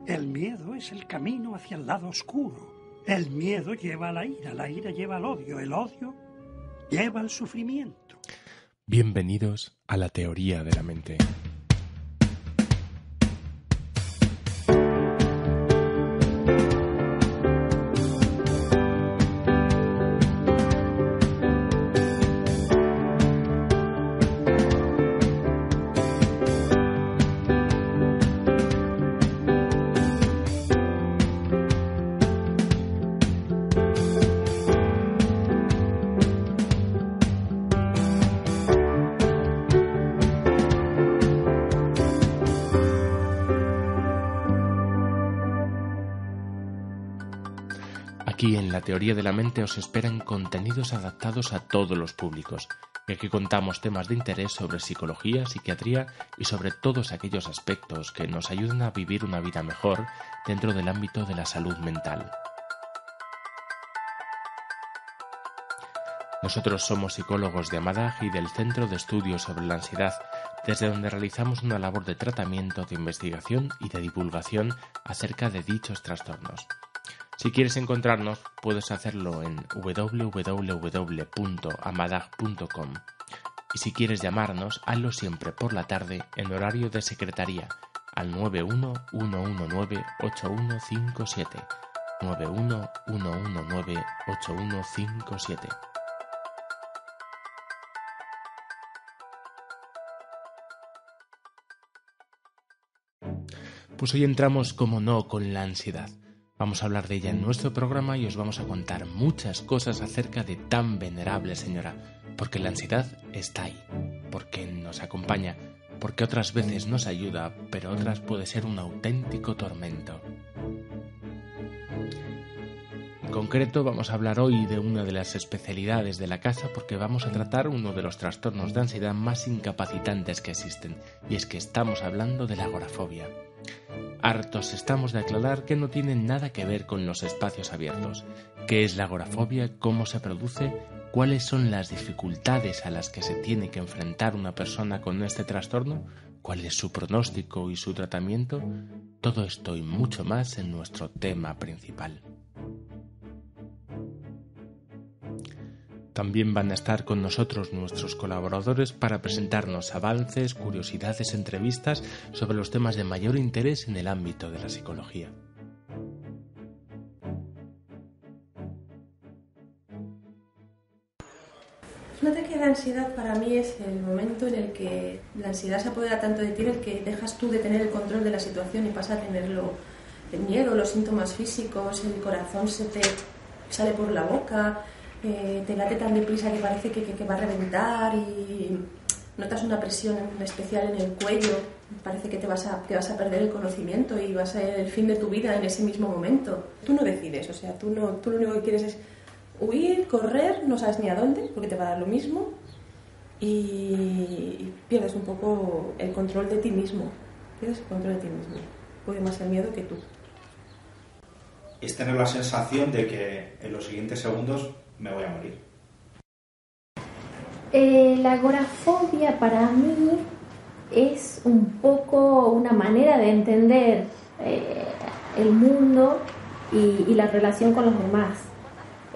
El miedo es el camino hacia el lado oscuro. El miedo lleva a la ira lleva al odio, el odio lleva al sufrimiento. Bienvenidos a la teoría de la mente. Aquí en la teoría de la mente os esperan contenidos adaptados a todos los públicos, y aquí contamos temas de interés sobre psicología, psiquiatría y sobre todos aquellos aspectos que nos ayudan a vivir una vida mejor dentro del ámbito de la salud mental. Nosotros somos psicólogos de Amadag y del Centro de Estudios sobre la Ansiedad, desde donde realizamos una labor de tratamiento, de investigación y de divulgación acerca de dichos trastornos. Si quieres encontrarnos, puedes hacerlo en www.amadag.com. Y si quieres llamarnos, hazlo siempre por la tarde en horario de secretaría al 911198157. 911198157. Pues hoy entramos, como no, con la ansiedad. Vamos a hablar de ella en nuestro programa y os vamos a contar muchas cosas acerca de tan venerable señora, porque la ansiedad está ahí, porque nos acompaña, porque otras veces nos ayuda, pero otras puede ser un auténtico tormento. En concreto vamos a hablar hoy de una de las especialidades de la casa porque vamos a tratar uno de los trastornos de ansiedad más incapacitantes que existen, y es que estamos hablando de la agorafobia. Hartos estamos de aclarar que no tiene nada que ver con los espacios abiertos. ¿Qué es la agorafobia? ¿Cómo se produce? ¿Cuáles son las dificultades a las que se tiene que enfrentar una persona con este trastorno? ¿Cuál es su pronóstico y su tratamiento? Todo esto y mucho más en nuestro tema principal. También van a estar con nosotros nuestros colaboradores para presentarnos avances, curiosidades, entrevistas sobre los temas de mayor interés en el ámbito de la psicología. Un ataque de ansiedad para mí es el momento en el que la ansiedad se apodera tanto de ti, en el que dejas tú de tener el control de la situación y pasas a tenerlo, el miedo, los síntomas físicos, el corazón se te sale por la boca, te late tan deprisa que parece que va a reventar y notas una presión especial en el cuello, parece que te vas a perder el conocimiento y va a ser el fin de tu vida en ese mismo momento. Tú no decides, o sea, tú lo único que quieres es huir, correr, no sabes ni a dónde porque te va a dar lo mismo y pierdes un poco el control de ti mismo, puede más el miedo que tú. Es tener la sensación de que en los siguientes segundos me voy a morir. La agorafobia para mí es un poco una manera de entender el mundo y la relación con los demás.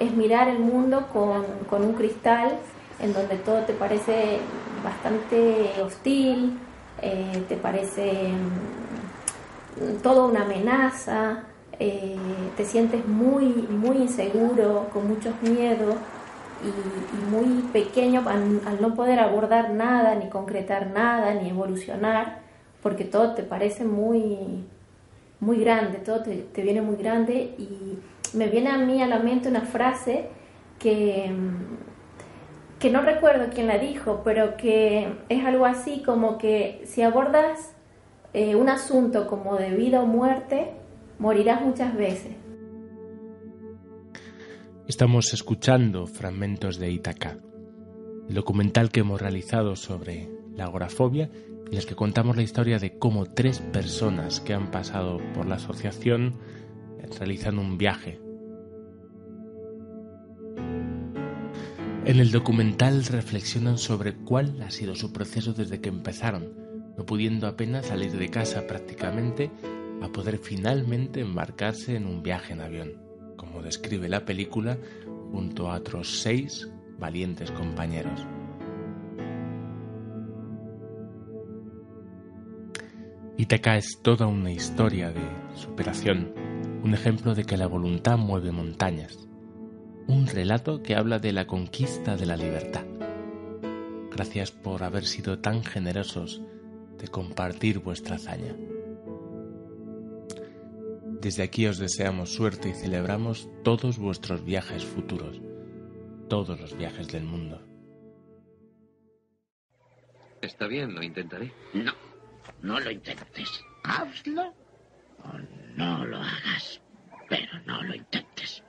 Es mirar el mundo con un cristal en donde todo te parece bastante hostil, te parece todo una amenaza. Te sientes muy, muy inseguro, con muchos miedos y muy pequeño al no poder abordar nada, ni concretar nada, ni evolucionar, porque todo te parece muy, muy grande, todo te viene muy grande. Y me viene a mí a la mente una frase que no recuerdo quién la dijo, pero que es algo así como que si abordas un asunto como de vida o muerte, morirás muchas veces. Estamos escuchando fragmentos de Ítaca, el documental que hemos realizado sobre la agorafobia, en el que contamos la historia de cómo 3 personas que han pasado por la asociación realizan un viaje. En el documental reflexionan sobre cuál ha sido su proceso desde que empezaron, no pudiendo apenas salir de casa prácticamente, a poder finalmente embarcarse en un viaje en avión, como describe la película, junto a otros 6 valientes compañeros. Ítaca es toda una historia de superación, un ejemplo de que la voluntad mueve montañas, un relato que habla de la conquista de la libertad. Gracias por haber sido tan generosos de compartir vuestra hazaña. Desde aquí os deseamos suerte y celebramos todos vuestros viajes futuros, todos los viajes del mundo. Está bien, lo intentaré. No lo intentes. Hazlo o no lo hagas, pero no lo intentes.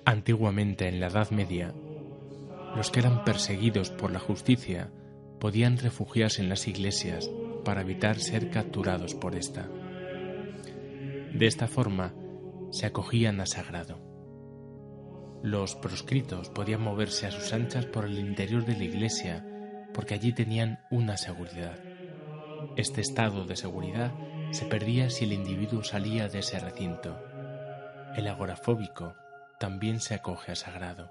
Antiguamente, en la Edad Media, los que eran perseguidos por la justicia podían refugiarse en las iglesias para evitar ser capturados por esta. De esta forma, se acogían a sagrado. Los proscritos podían moverse a sus anchas por el interior de la iglesia porque allí tenían una seguridad. Este estado de seguridad se perdía si el individuo salía de ese recinto. El agorafóbico también se acoge a sagrado.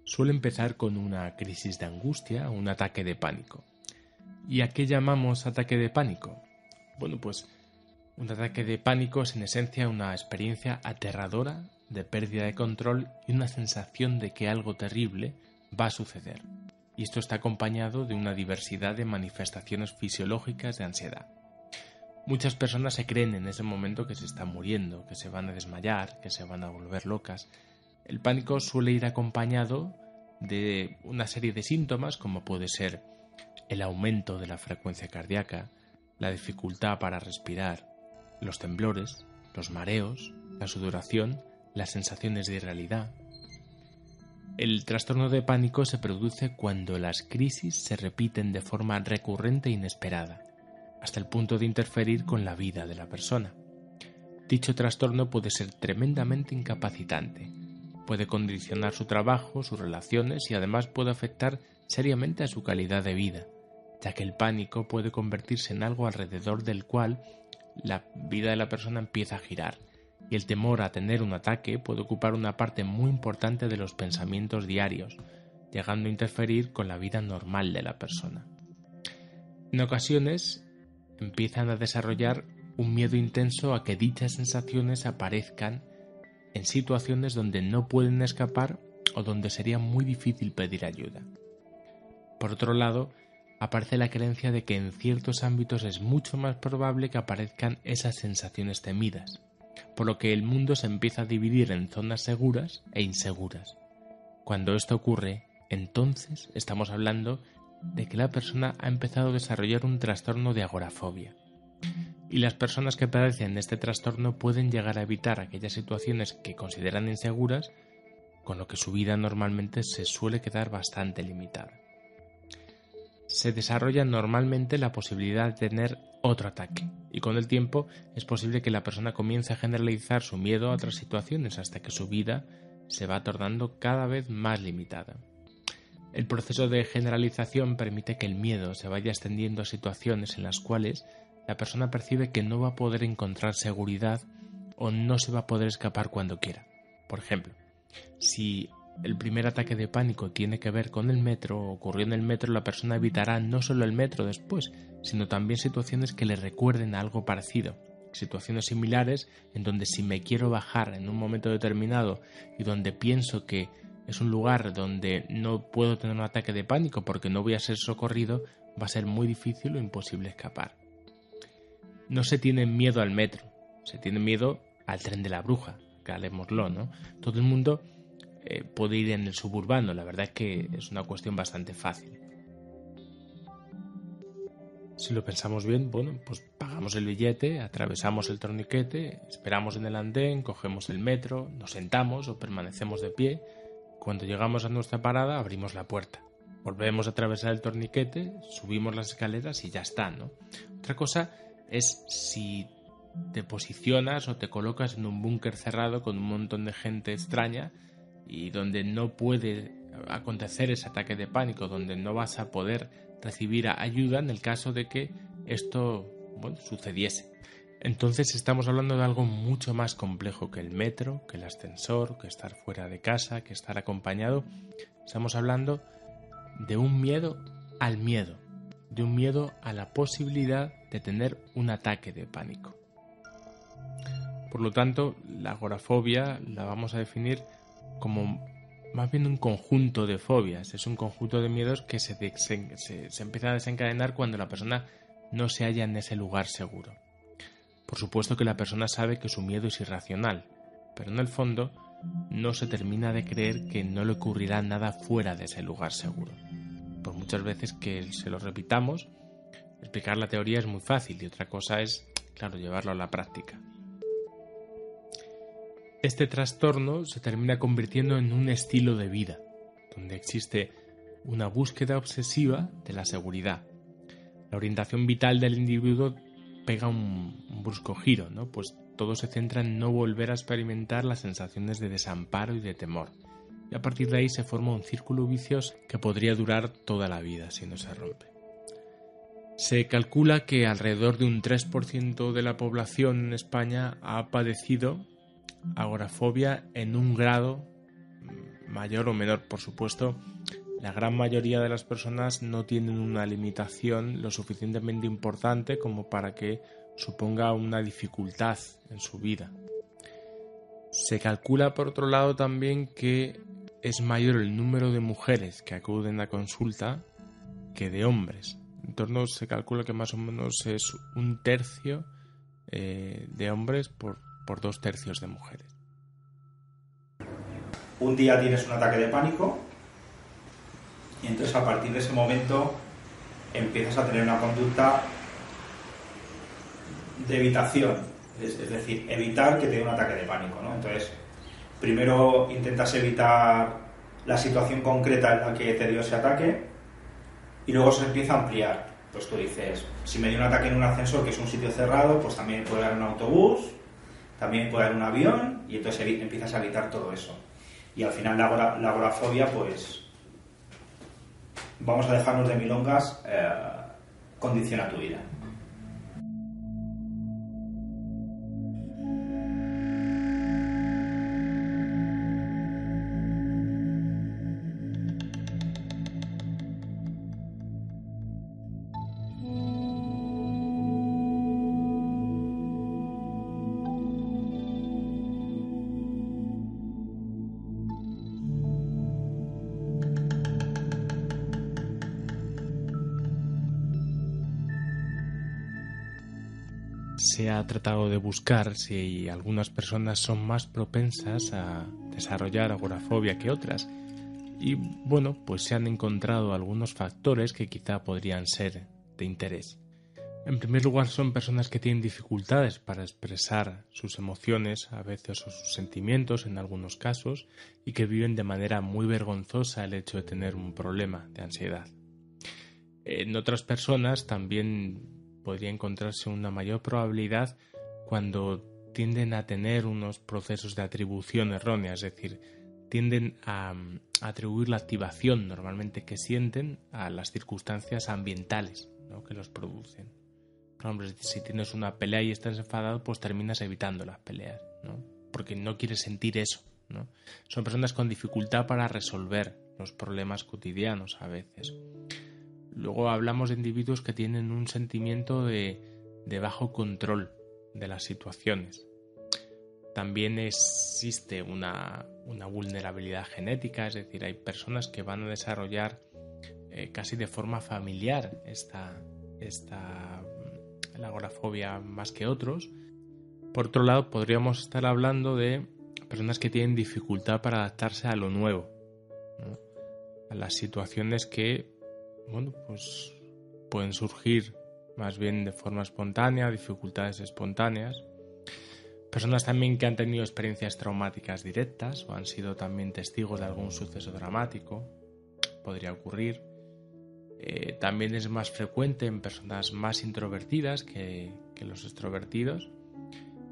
Suele empezar con una crisis de angustia o un ataque de pánico. ¿Y a qué llamamos ataque de pánico? Bueno, pues un ataque de pánico es en esencia una experiencia aterradora de pérdida de control y una sensación de que algo terrible va a suceder. Y esto está acompañado de una diversidad de manifestaciones fisiológicas de ansiedad. Muchas personas se creen en ese momento que se están muriendo, que se van a desmayar, que se van a volver locas. El pánico suele ir acompañado de una serie de síntomas como puede ser el aumento de la frecuencia cardíaca, la dificultad para respirar, los temblores, los mareos, la sudoración, las sensaciones de irrealidad. El trastorno de pánico se produce cuando las crisis se repiten de forma recurrente e inesperada, hasta el punto de interferir con la vida de la persona. Dicho trastorno puede ser tremendamente incapacitante, puede condicionar su trabajo, sus relaciones y además puede afectar seriamente a su calidad de vida, ya que el pánico puede convertirse en algo alrededor del cual la vida de la persona empieza a girar, y el temor a tener un ataque puede ocupar una parte muy importante de los pensamientos diarios, llegando a interferir con la vida normal de la persona. En ocasiones empiezan a desarrollar un miedo intenso a que dichas sensaciones aparezcan en situaciones donde no pueden escapar o donde sería muy difícil pedir ayuda. Por otro lado, aparece la creencia de que en ciertos ámbitos es mucho más probable que aparezcan esas sensaciones temidas, por lo que el mundo se empieza a dividir en zonas seguras e inseguras. Cuando esto ocurre, entonces estamos hablando de que la persona ha empezado a desarrollar un trastorno de agorafobia. Y las personas que padecen este trastorno pueden llegar a evitar aquellas situaciones que consideran inseguras, con lo que su vida normalmente se suele quedar bastante limitada. Se desarrolla normalmente la posibilidad de tener otro ataque, y con el tiempo es posible que la persona comience a generalizar su miedo a otras situaciones hasta que su vida se va tornando cada vez más limitada. El proceso de generalización permite que el miedo se vaya extendiendo a situaciones en las cuales la persona percibe que no va a poder encontrar seguridad o no se va a poder escapar cuando quiera. Por ejemplo, si el primer ataque de pánico tiene que ver con el metro o ocurrió en el metro, la persona evitará no solo el metro después, sino también situaciones que le recuerden a algo parecido. Situaciones similares en donde si me quiero bajar en un momento determinado y donde pienso que es un lugar donde no puedo tener un ataque de pánico porque no voy a ser socorrido, va a ser muy difícil o imposible escapar. No se tiene miedo al metro, se tiene miedo al tren de la bruja, calémoslo, ¿no? Todo el mundo puede ir en el suburbano, la verdad es que es una cuestión bastante fácil. Si lo pensamos bien, bueno, pues pagamos el billete, atravesamos el torniquete, esperamos en el andén, cogemos el metro, nos sentamos o permanecemos de pie. Cuando llegamos a nuestra parada, abrimos la puerta. Volvemos a atravesar el torniquete, subimos las escaleras y ya está, ¿no? Otra cosa es si te posicionas o te colocas en un búnker cerrado con un montón de gente extraña y donde no puede acontecer ese ataque de pánico, donde no vas a poder recibir ayuda en el caso de que esto sucediese. Entonces estamos hablando de algo mucho más complejo que el metro, que el ascensor, que estar fuera de casa, que estar acompañado. Estamos hablando de un miedo al miedo, de un miedo a la posibilidad de tener un ataque de pánico. Por lo tanto, la agorafobia la vamos a definir como más bien un conjunto de fobias. Es un conjunto de miedos que se empiezan a desencadenar cuando la persona no se halla en ese lugar seguro. Por supuesto que la persona sabe que su miedo es irracional, pero en el fondo no se termina de creer que no le ocurrirá nada fuera de ese lugar seguro. Por muchas veces que se lo repitamos, explicar la teoría es muy fácil y otra cosa es, claro, llevarlo a la práctica. Este trastorno se termina convirtiendo en un estilo de vida, donde existe una búsqueda obsesiva de la seguridad. La orientación vital del individuo pega un brusco giro, ¿no? Pues todo se centra en no volver a experimentar las sensaciones de desamparo y de temor. Y a partir de ahí se forma un círculo vicioso que podría durar toda la vida si no se rompe. Se calcula que alrededor de un 3% de la población en España ha padecido agorafobia en un grado mayor o menor. Por supuesto, la gran mayoría de las personas no tienen una limitación lo suficientemente importante como para que suponga una dificultad en su vida. Se calcula, por otro lado, también que es mayor el número de mujeres que acuden a consulta que de hombres. En torno se calcula que más o menos es 1/3 de hombres por 2/3 de mujeres. Un día tienes un ataque de pánico y entonces a partir de ese momento empiezas a tener una conducta de evitación, es decir, evitar que te dé un ataque de pánico, ¿no? Entonces, primero intentas evitar la situación concreta en la que te dio ese ataque y luego se empieza a ampliar. Pues tú dices, si me dio un ataque en un ascensor, que es un sitio cerrado, pues también puede haber un autobús, también puede haber un avión, y entonces empiezas a evitar todo eso. Y al final la agorafobia, pues vamos a dejarnos de milongas, condiciona tu vida. Se ha tratado de buscar si algunas personas son más propensas a desarrollar agorafobia que otras. Y bueno, pues se han encontrado algunos factores que quizá podrían ser de interés. En primer lugar, son personas que tienen dificultades para expresar sus emociones, a veces o sus sentimientos en algunos casos, y que viven de manera muy vergonzosa el hecho de tener un problema de ansiedad. En otras personas también podría encontrarse una mayor probabilidad cuando tienden a tener unos procesos de atribución errónea, es decir, tienden a atribuir la activación normalmente que sienten a las circunstancias ambientales, ¿no?, que los producen. Por ejemplo, si tienes una pelea y estás enfadado, pues terminas evitando las peleas, ¿no?, porque no quieres sentir eso, ¿no? Son personas con dificultad para resolver los problemas cotidianos a veces. Luego hablamos de individuos que tienen un sentimiento de bajo control de las situaciones. También existe una vulnerabilidad genética, es decir, hay personas que van a desarrollar casi de forma familiar la agorafobia más que otros. Por otro lado, podríamos estar hablando de personas que tienen dificultad para adaptarse a lo nuevo, ¿no?, a las situaciones que pues pueden surgir más bien de forma espontánea, dificultades espontáneas. Personas también que han tenido experiencias traumáticas directas o han sido también testigos de algún suceso dramático, podría ocurrir. También es más frecuente en personas más introvertidas que los extrovertidos.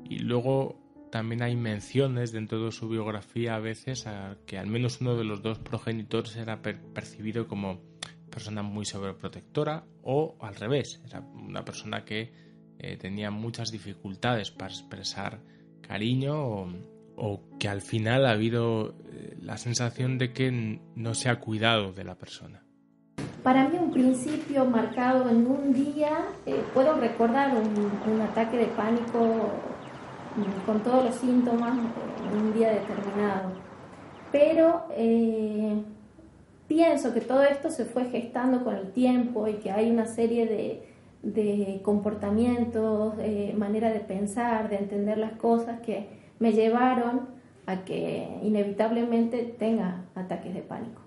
Y luego también hay menciones dentro de su biografía a veces a que al menos uno de los dos progenitores era percibido como persona muy sobreprotectora, o al revés, era una persona que tenía muchas dificultades para expresar cariño, o que al final ha habido la sensación de que no se ha cuidado de la persona. Para mí un principio marcado en un día, puedo recordar un ataque de pánico con todos los síntomas en un día determinado, pero pienso que todo esto se fue gestando con el tiempo y que hay una serie de comportamientos, manera de pensar, de entender las cosas que me llevaron a que inevitablemente tenga ataques de pánico.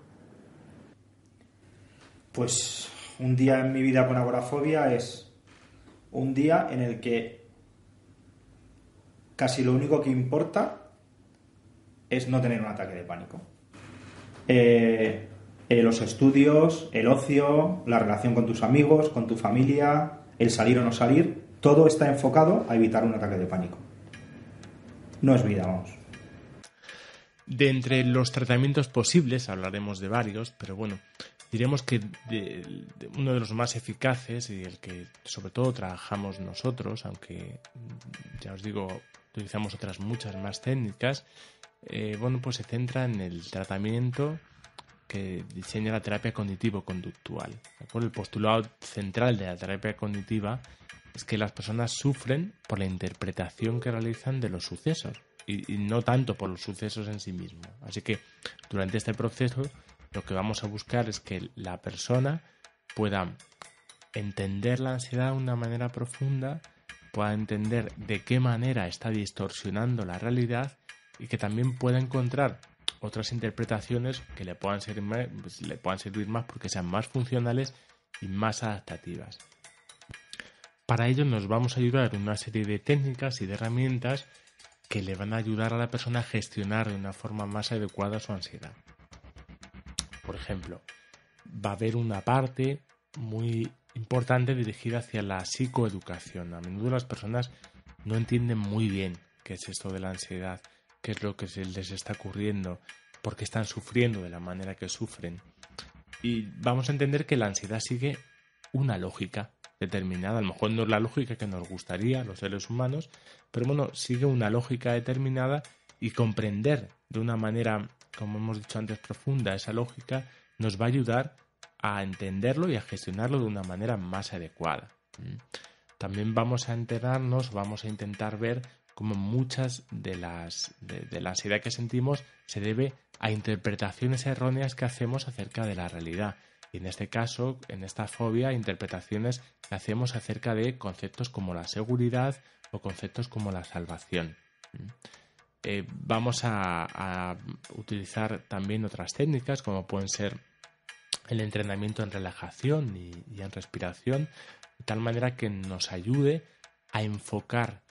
Pues un día en mi vida con agorafobia es un día en el que casi lo único que importa es no tener un ataque de pánico. Los estudios, el ocio, la relación con tus amigos, con tu familia, el salir o no salir, todo está enfocado a evitar un ataque de pánico. No es vida, vamos. De entre los tratamientos posibles, hablaremos de varios, pero bueno, diremos que uno de los más eficaces y el que sobre todo trabajamos nosotros, aunque ya os digo, utilizamos otras muchas más técnicas, pues se centra en el tratamiento que diseña la terapia cognitivo-conductual. El postulado central de la terapia cognitiva es que las personas sufren por la interpretación que realizan de los sucesos y no tanto por los sucesos en sí mismos. Así que durante este proceso lo que vamos a buscar es que la persona pueda entender la ansiedad de una manera profunda, pueda entender de qué manera está distorsionando la realidad y que también pueda encontrar otras interpretaciones que le puedan servir más porque sean más funcionales y más adaptativas. Para ello nos vamos a ayudar en una serie de técnicas y de herramientas que le van a ayudar a la persona a gestionar de una forma más adecuada su ansiedad. Por ejemplo, va a haber una parte muy importante dirigida hacia la psicoeducación. A menudo las personas no entienden muy bien qué es esto de la ansiedad, qué es lo que les está ocurriendo, por qué están sufriendo de la manera que sufren. Y vamos a entender que la ansiedad sigue una lógica determinada. A lo mejor no es la lógica que nos gustaría a los seres humanos, pero bueno, sigue una lógica determinada, y comprender de una manera, como hemos dicho antes, profunda esa lógica nos va a ayudar a entenderlo y a gestionarlo de una manera más adecuada. También vamos a enterarnos, vamos a intentar ver cómo muchas de la ansiedad que sentimos se debe a interpretaciones erróneas que hacemos acerca de la realidad. Y en este caso, en esta fobia, interpretaciones que hacemos acerca de conceptos como la seguridad o conceptos como la salvación. Vamos a utilizar también otras técnicas como pueden ser el entrenamiento en relajación y en respiración, de tal manera que nos ayude a enfocar,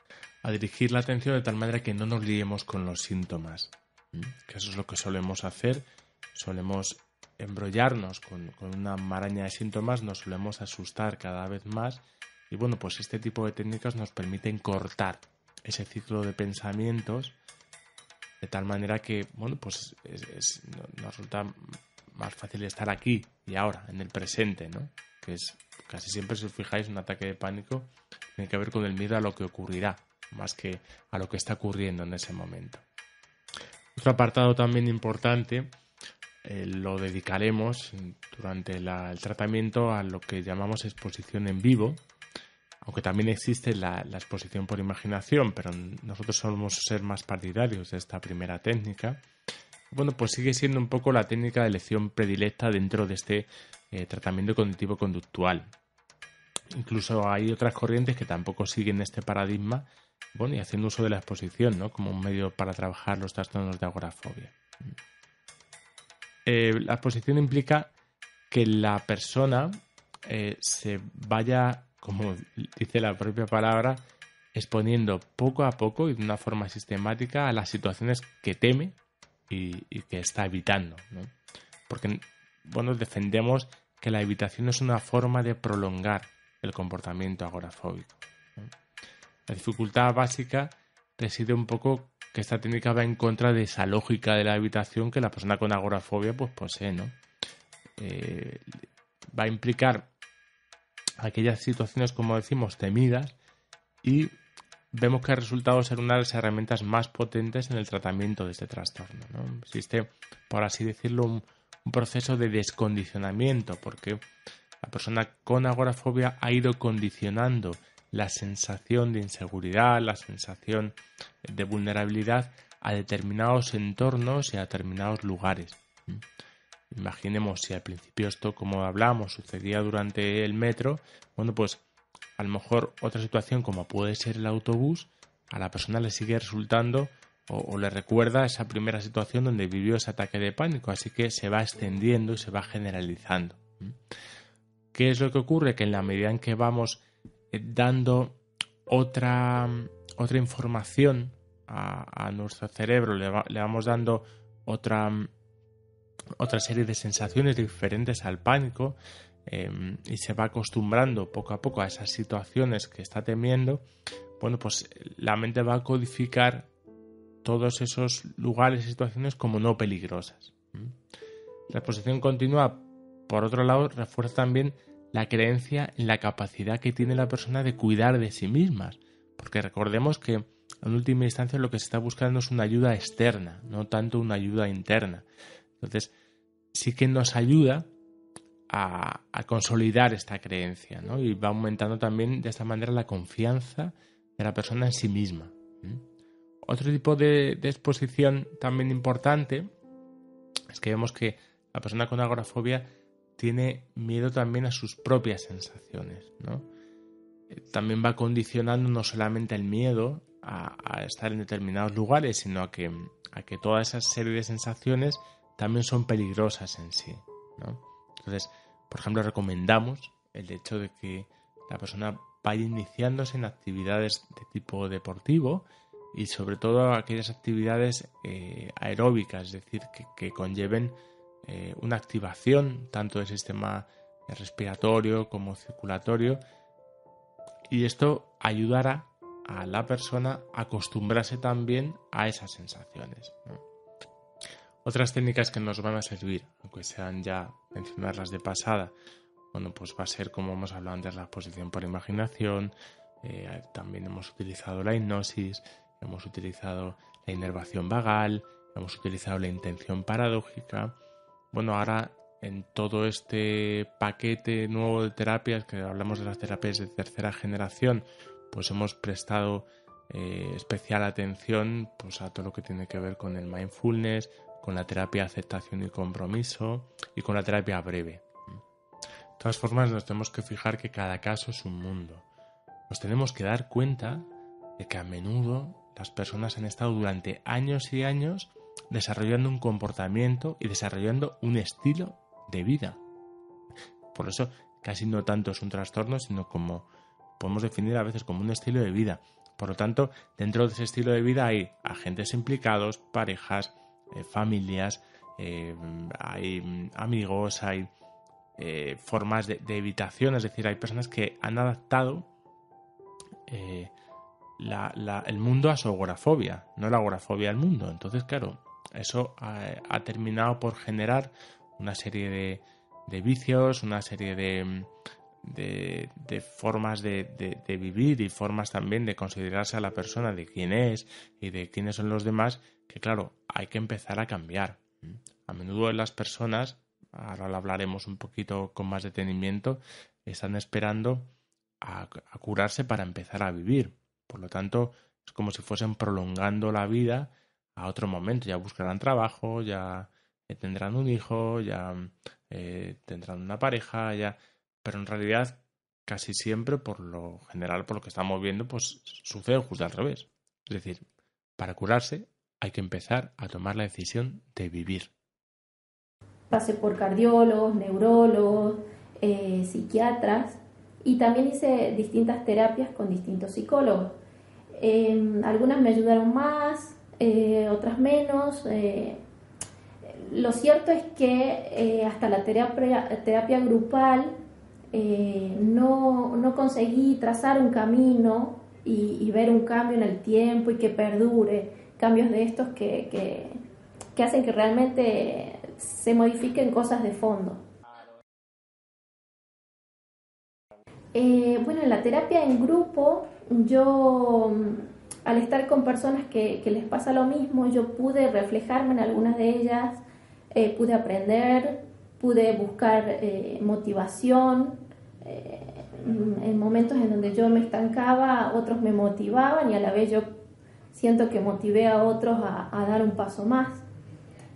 a dirigir la atención de tal manera que no nos liemos con los síntomas. Que eso es lo que solemos hacer, solemos embrollarnos con una maraña de síntomas, nos solemos asustar cada vez más, y bueno, pues este tipo de técnicas nos permiten cortar ese ciclo de pensamientos de tal manera que, bueno, pues nos resulta más fácil estar aquí y ahora, en el presente, ¿no? Que es casi siempre, si os fijáis, un ataque de pánico tiene que ver con el miedo a lo que ocurrirá, más que a lo que está ocurriendo en ese momento. Otro apartado también importante lo dedicaremos durante el tratamiento a lo que llamamos exposición en vivo, aunque también existe la exposición por imaginación, pero nosotros solemos ser más partidarios de esta primera técnica. Bueno, pues sigue siendo un poco la técnica de elección predilecta dentro de este tratamiento cognitivo-conductual. Incluso hay otras corrientes que tampoco siguen este paradigma, bueno, y haciendo uso de la exposición, ¿no?, como un medio para trabajar los trastornos de agorafobia. La exposición implica que la persona se vaya, como dice la propia palabra, exponiendo poco a poco y de una forma sistemática a las situaciones que teme y que está evitando, ¿no? Porque, bueno, defendemos que la evitación es una forma de prolongar el comportamiento agorafóbico, ¿no? La dificultad básica reside un poco que esta técnica va en contra de esa lógica de la evitación que la persona con agorafobia pues posee, ¿no? Va a implicar aquellas situaciones, como decimos, temidas, y vemos que ha resultado ser una de las herramientas más potentes en el tratamiento de este trastorno, ¿no? Existe, por así decirlo, un proceso de descondicionamiento, porque la persona con agorafobia ha ido condicionando la sensación de inseguridad, la sensación de vulnerabilidad a determinados entornos y a determinados lugares. Imaginemos si al principio esto, como hablamos, sucedía durante el metro, bueno, pues a lo mejor otra situación como puede ser el autobús, a la persona le sigue resultando o le recuerda esa primera situación donde vivió ese ataque de pánico, así que se va extendiendo y se va generalizando. ¿Qué es lo que ocurre? Que en la medida en que vamos dando otra información a nuestro cerebro, le vamos dando otra serie de sensaciones diferentes al pánico, y se va acostumbrando poco a poco a esas situaciones que está temiendo, bueno, pues la mente va a codificar todos esos lugares y situaciones como no peligrosas. La exposición continua, por otro lado, refuerza también la creencia en la capacidad que tiene la persona de cuidar de sí misma, porque recordemos que en última instancia lo que se está buscando es una ayuda externa, no tanto una ayuda interna. Entonces, sí que nos ayuda a consolidar esta creencia, ¿no? Y va aumentando también de esta manera la confianza de la persona en sí misma. Otro tipo de exposición también importante es que vemos que la persona con agorafobia tiene miedo también a sus propias sensaciones, ¿no? También va condicionando no solamente el miedo a estar en determinados lugares, sino a que toda esa serie de sensaciones también son peligrosas en sí, ¿no? Entonces, por ejemplo, recomendamos el hecho de que la persona vaya iniciándose en actividades de tipo deportivo y sobre todo aquellas actividades aeróbicas, es decir, que conlleven una activación tanto del sistema respiratorio como circulatorio, y esto ayudará a la persona a acostumbrarse también a esas sensaciones, ¿no? Otras técnicas que nos van a servir, aunque sean ya mencionarlas de pasada, bueno, pues va a ser, como hemos hablado antes, la exposición por imaginación. También hemos utilizado la hipnosis, hemos utilizado la inervación vagal, hemos utilizado la intención paradójica. Bueno, ahora en todo este paquete nuevo de terapias, que hablamos de las terapias de tercera generación, pues hemos prestado especial atención pues a todo lo que tiene que ver con el mindfulness, con la terapia de aceptación y compromiso y con la terapia breve. De todas formas, nos tenemos que fijar que cada caso es un mundo. Nos tenemos que dar cuenta de que a menudo las personas han estado durante años y años desarrollando un comportamiento y desarrollando un estilo de vida. Por eso casi no tanto es un trastorno, sino como podemos definir a veces como un estilo de vida. Por lo tanto, dentro de ese estilo de vida hay agentes implicados, parejas, familias, hay amigos, hay formas de evitación, es decir, hay personas que han adaptado el mundo a su agorafobia, no la agorafobia al mundo. Entonces, claro, eso ha terminado por generar una serie de vicios, una serie de formas de vivir y formas también de considerarse a la persona de quién es y de quiénes son los demás, que claro, hay que empezar a cambiar. A menudo las personas, ahora lo hablaremos un poquito con más detenimiento, están esperando a curarse para empezar a vivir. Por lo tanto, es como si fuesen prolongando la vida a otro momento. Ya buscarán trabajo, ya tendrán un hijo, ya tendrán una pareja, ya... Pero en realidad, casi siempre, por lo general, por lo que estamos viendo, pues sucede justo al revés. Es decir, para curarse hay que empezar a tomar la decisión de vivir. Pasé por cardiólogos, neurólogos, psiquiatras, y también hice distintas terapias con distintos psicólogos. Algunas me ayudaron más, otras menos. Lo cierto es que hasta la terapia grupal no conseguí trazar un camino y ver un cambio en el tiempo y que perdure, cambios de estos que hacen que realmente se modifiquen cosas de fondo. Bueno, en la terapia en grupo, yo al estar con personas que les pasa lo mismo, yo pude reflejarme en algunas de ellas, pude aprender, pude buscar motivación. En momentos en donde yo me estancaba, otros me motivaban y a la vez yo siento que motivé a otros a dar un paso más.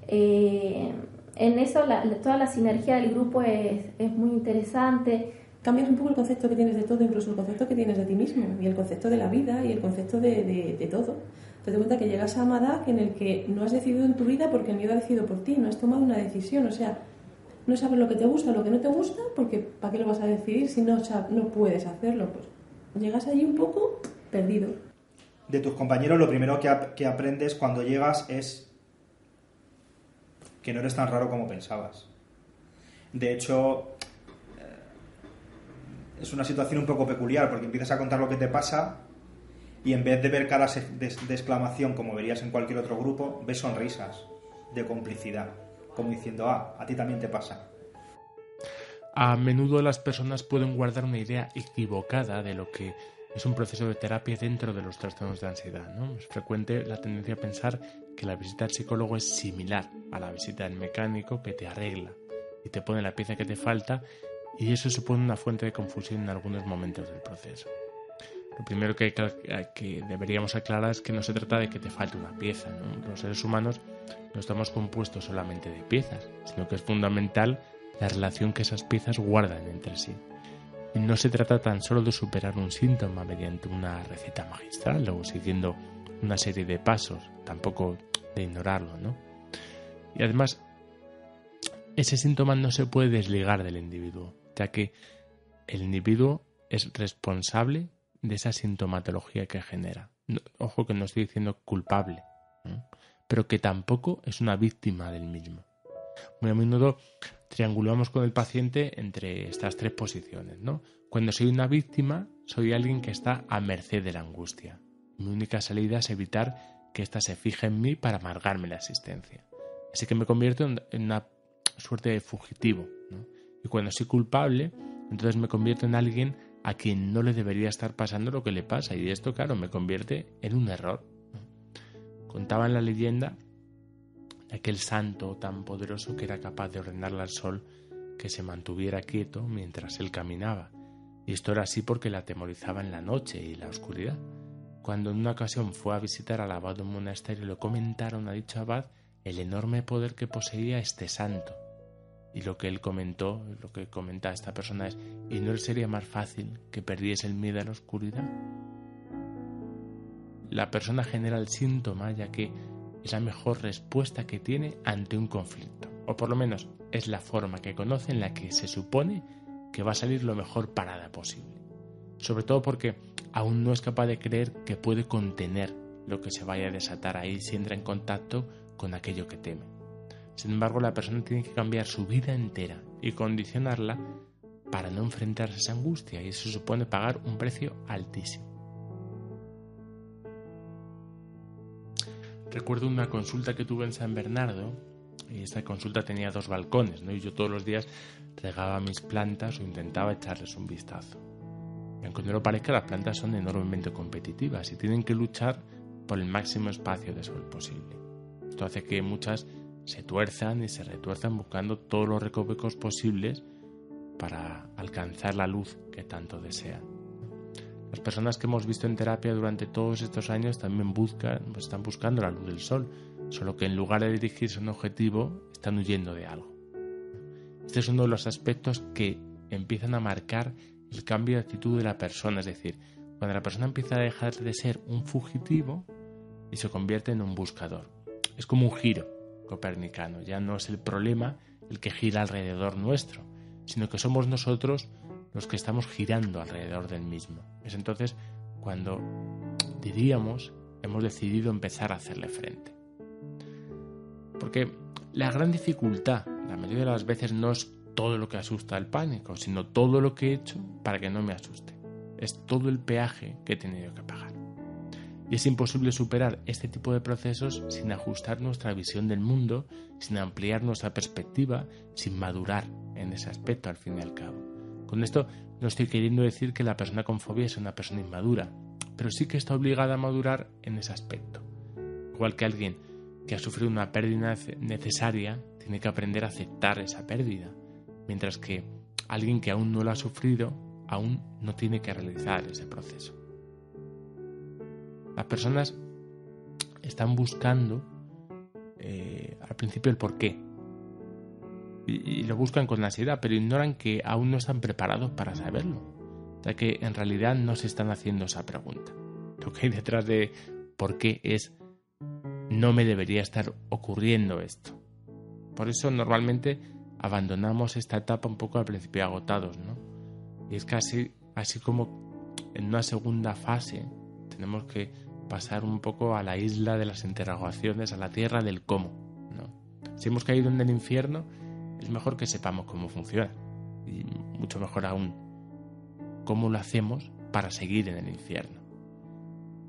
En eso toda la sinergia del grupo es muy interesante. Cambias un poco el concepto que tienes de todo, incluso el concepto que tienes de ti mismo, y el concepto de la vida, y el concepto de todo. Te das cuenta que llegas a Madak en el que no has decidido en tu vida porque el miedo ha decidido por ti, no has tomado una decisión, o sea, no sabes lo que te gusta o lo que no te gusta, porque ¿para qué lo vas a decidir si no puedes hacerlo? Pues llegas allí un poco perdido. De tus compañeros, lo primero que aprendes cuando llegas es que no eres tan raro como pensabas. De hecho, es una situación un poco peculiar, porque empiezas a contar lo que te pasa y en vez de ver caras de exclamación como verías en cualquier otro grupo, ves sonrisas de complicidad, como diciendo, a ti también te pasa. A menudo las personas pueden guardar una idea equivocada de lo que es un proceso de terapia dentro de los trastornos de ansiedad, ¿no? Es frecuente la tendencia a pensar que la visita al psicólogo es similar a la visita del mecánico que te arregla y te pone la pieza que te falta, y eso supone una fuente de confusión en algunos momentos del proceso. Lo primero que deberíamos aclarar es que no se trata de que te falte una pieza, ¿no? Los seres humanos no estamos compuestos solamente de piezas, sino que es fundamental la relación que esas piezas guardan entre sí. Y no se trata tan solo de superar un síntoma mediante una receta magistral o siguiendo una serie de pasos, tampoco de ignorarlo, ¿no? Y además, ese síntoma no se puede desligar del individuo, ya que el individuo es responsable de esa sintomatología que genera. No, ojo que no estoy diciendo culpable, ¿no? Pero que tampoco es una víctima del mismo. Muy a menudo triangulamos con el paciente entre estas tres posiciones, ¿no? Cuando soy una víctima, soy alguien que está a merced de la angustia. Mi única salida es evitar que ésta se fije en mí para amargarme la existencia. Así que me convierto en una suerte de fugitivo, ¿no? Y cuando soy culpable, entonces me convierto en alguien a quien no le debería estar pasando lo que le pasa, y esto, claro, me convierte en un error, ¿no? Contaba en la leyenda de aquel santo tan poderoso que era capaz de ordenarle al sol que se mantuviera quieto mientras él caminaba, y esto era así porque le atemorizaba en la noche y la oscuridad. Cuando en una ocasión fue a visitar al abad de un monasterio, le comentaron a dicho abad el enorme poder que poseía este santo. Y lo que él comentó, lo que comenta esta persona es: ¿y no sería más fácil que perdiese el miedo a la oscuridad? La persona genera el síntoma, ya que es la mejor respuesta que tiene ante un conflicto, o por lo menos es la forma que conoce en la que se supone que va a salir lo mejor parada posible. Sobre todo porque aún no es capaz de creer que puede contener lo que se vaya a desatar ahí si entra en contacto con aquello que teme. Sin embargo, la persona tiene que cambiar su vida entera y condicionarla para no enfrentarse a esa angustia, y eso supone pagar un precio altísimo. Recuerdo una consulta que tuve en San Bernardo, y esta consulta tenía 2 balcones, ¿no? Y yo todos los días regaba mis plantas o intentaba echarles un vistazo. Y aunque no lo parezca, las plantas son enormemente competitivas y tienen que luchar por el máximo espacio de sol posible. Esto hace que muchas se tuerzan y se retuerzan buscando todos los recovecos posibles para alcanzar la luz que tanto desean. Las personas que hemos visto en terapia durante todos estos años también están buscando la luz del sol, solo que en lugar de dirigirse a un objetivo, están huyendo de algo. Este es uno de los aspectos que empiezan a marcar el cambio de actitud de la persona, es decir, cuando la persona empieza a dejar de ser un fugitivo y se convierte en un buscador. Es como un giro copernicano, ya no es el problema el que gira alrededor nuestro, sino que somos nosotros los que estamos girando alrededor del mismo. Es entonces cuando, diríamos, hemos decidido empezar a hacerle frente. Porque la gran dificultad, la mayoría de las veces, no es todo lo que asusta al pánico, sino todo lo que he hecho para que no me asuste. es todo el peaje que he tenido que pagar. Y es imposible superar este tipo de procesos sin ajustar nuestra visión del mundo, sin ampliar nuestra perspectiva, sin madurar en ese aspecto al fin y al cabo. Con esto no estoy queriendo decir que la persona con fobia es una persona inmadura, pero sí que está obligada a madurar en ese aspecto. Igual que alguien que ha sufrido una pérdida necesaria tiene que aprender a aceptar esa pérdida, mientras que alguien que aún no lo ha sufrido aún no tiene que realizar ese proceso. Las personas están buscando al principio el porqué y lo buscan con ansiedad, pero ignoran que aún no están preparados para saberlo, ya que en realidad no se están haciendo esa pregunta. Lo que hay detrás de por qué es no me debería estar ocurriendo esto. Por eso normalmente abandonamos esta etapa un poco al principio agotados, ¿no? Y es casi así como en una segunda fase tenemos que pasar un poco a la isla de las interrogaciones, a la tierra del cómo, ¿no? Si hemos caído en el infierno, es mejor que sepamos cómo funciona. Y mucho mejor aún, cómo lo hacemos para seguir en el infierno.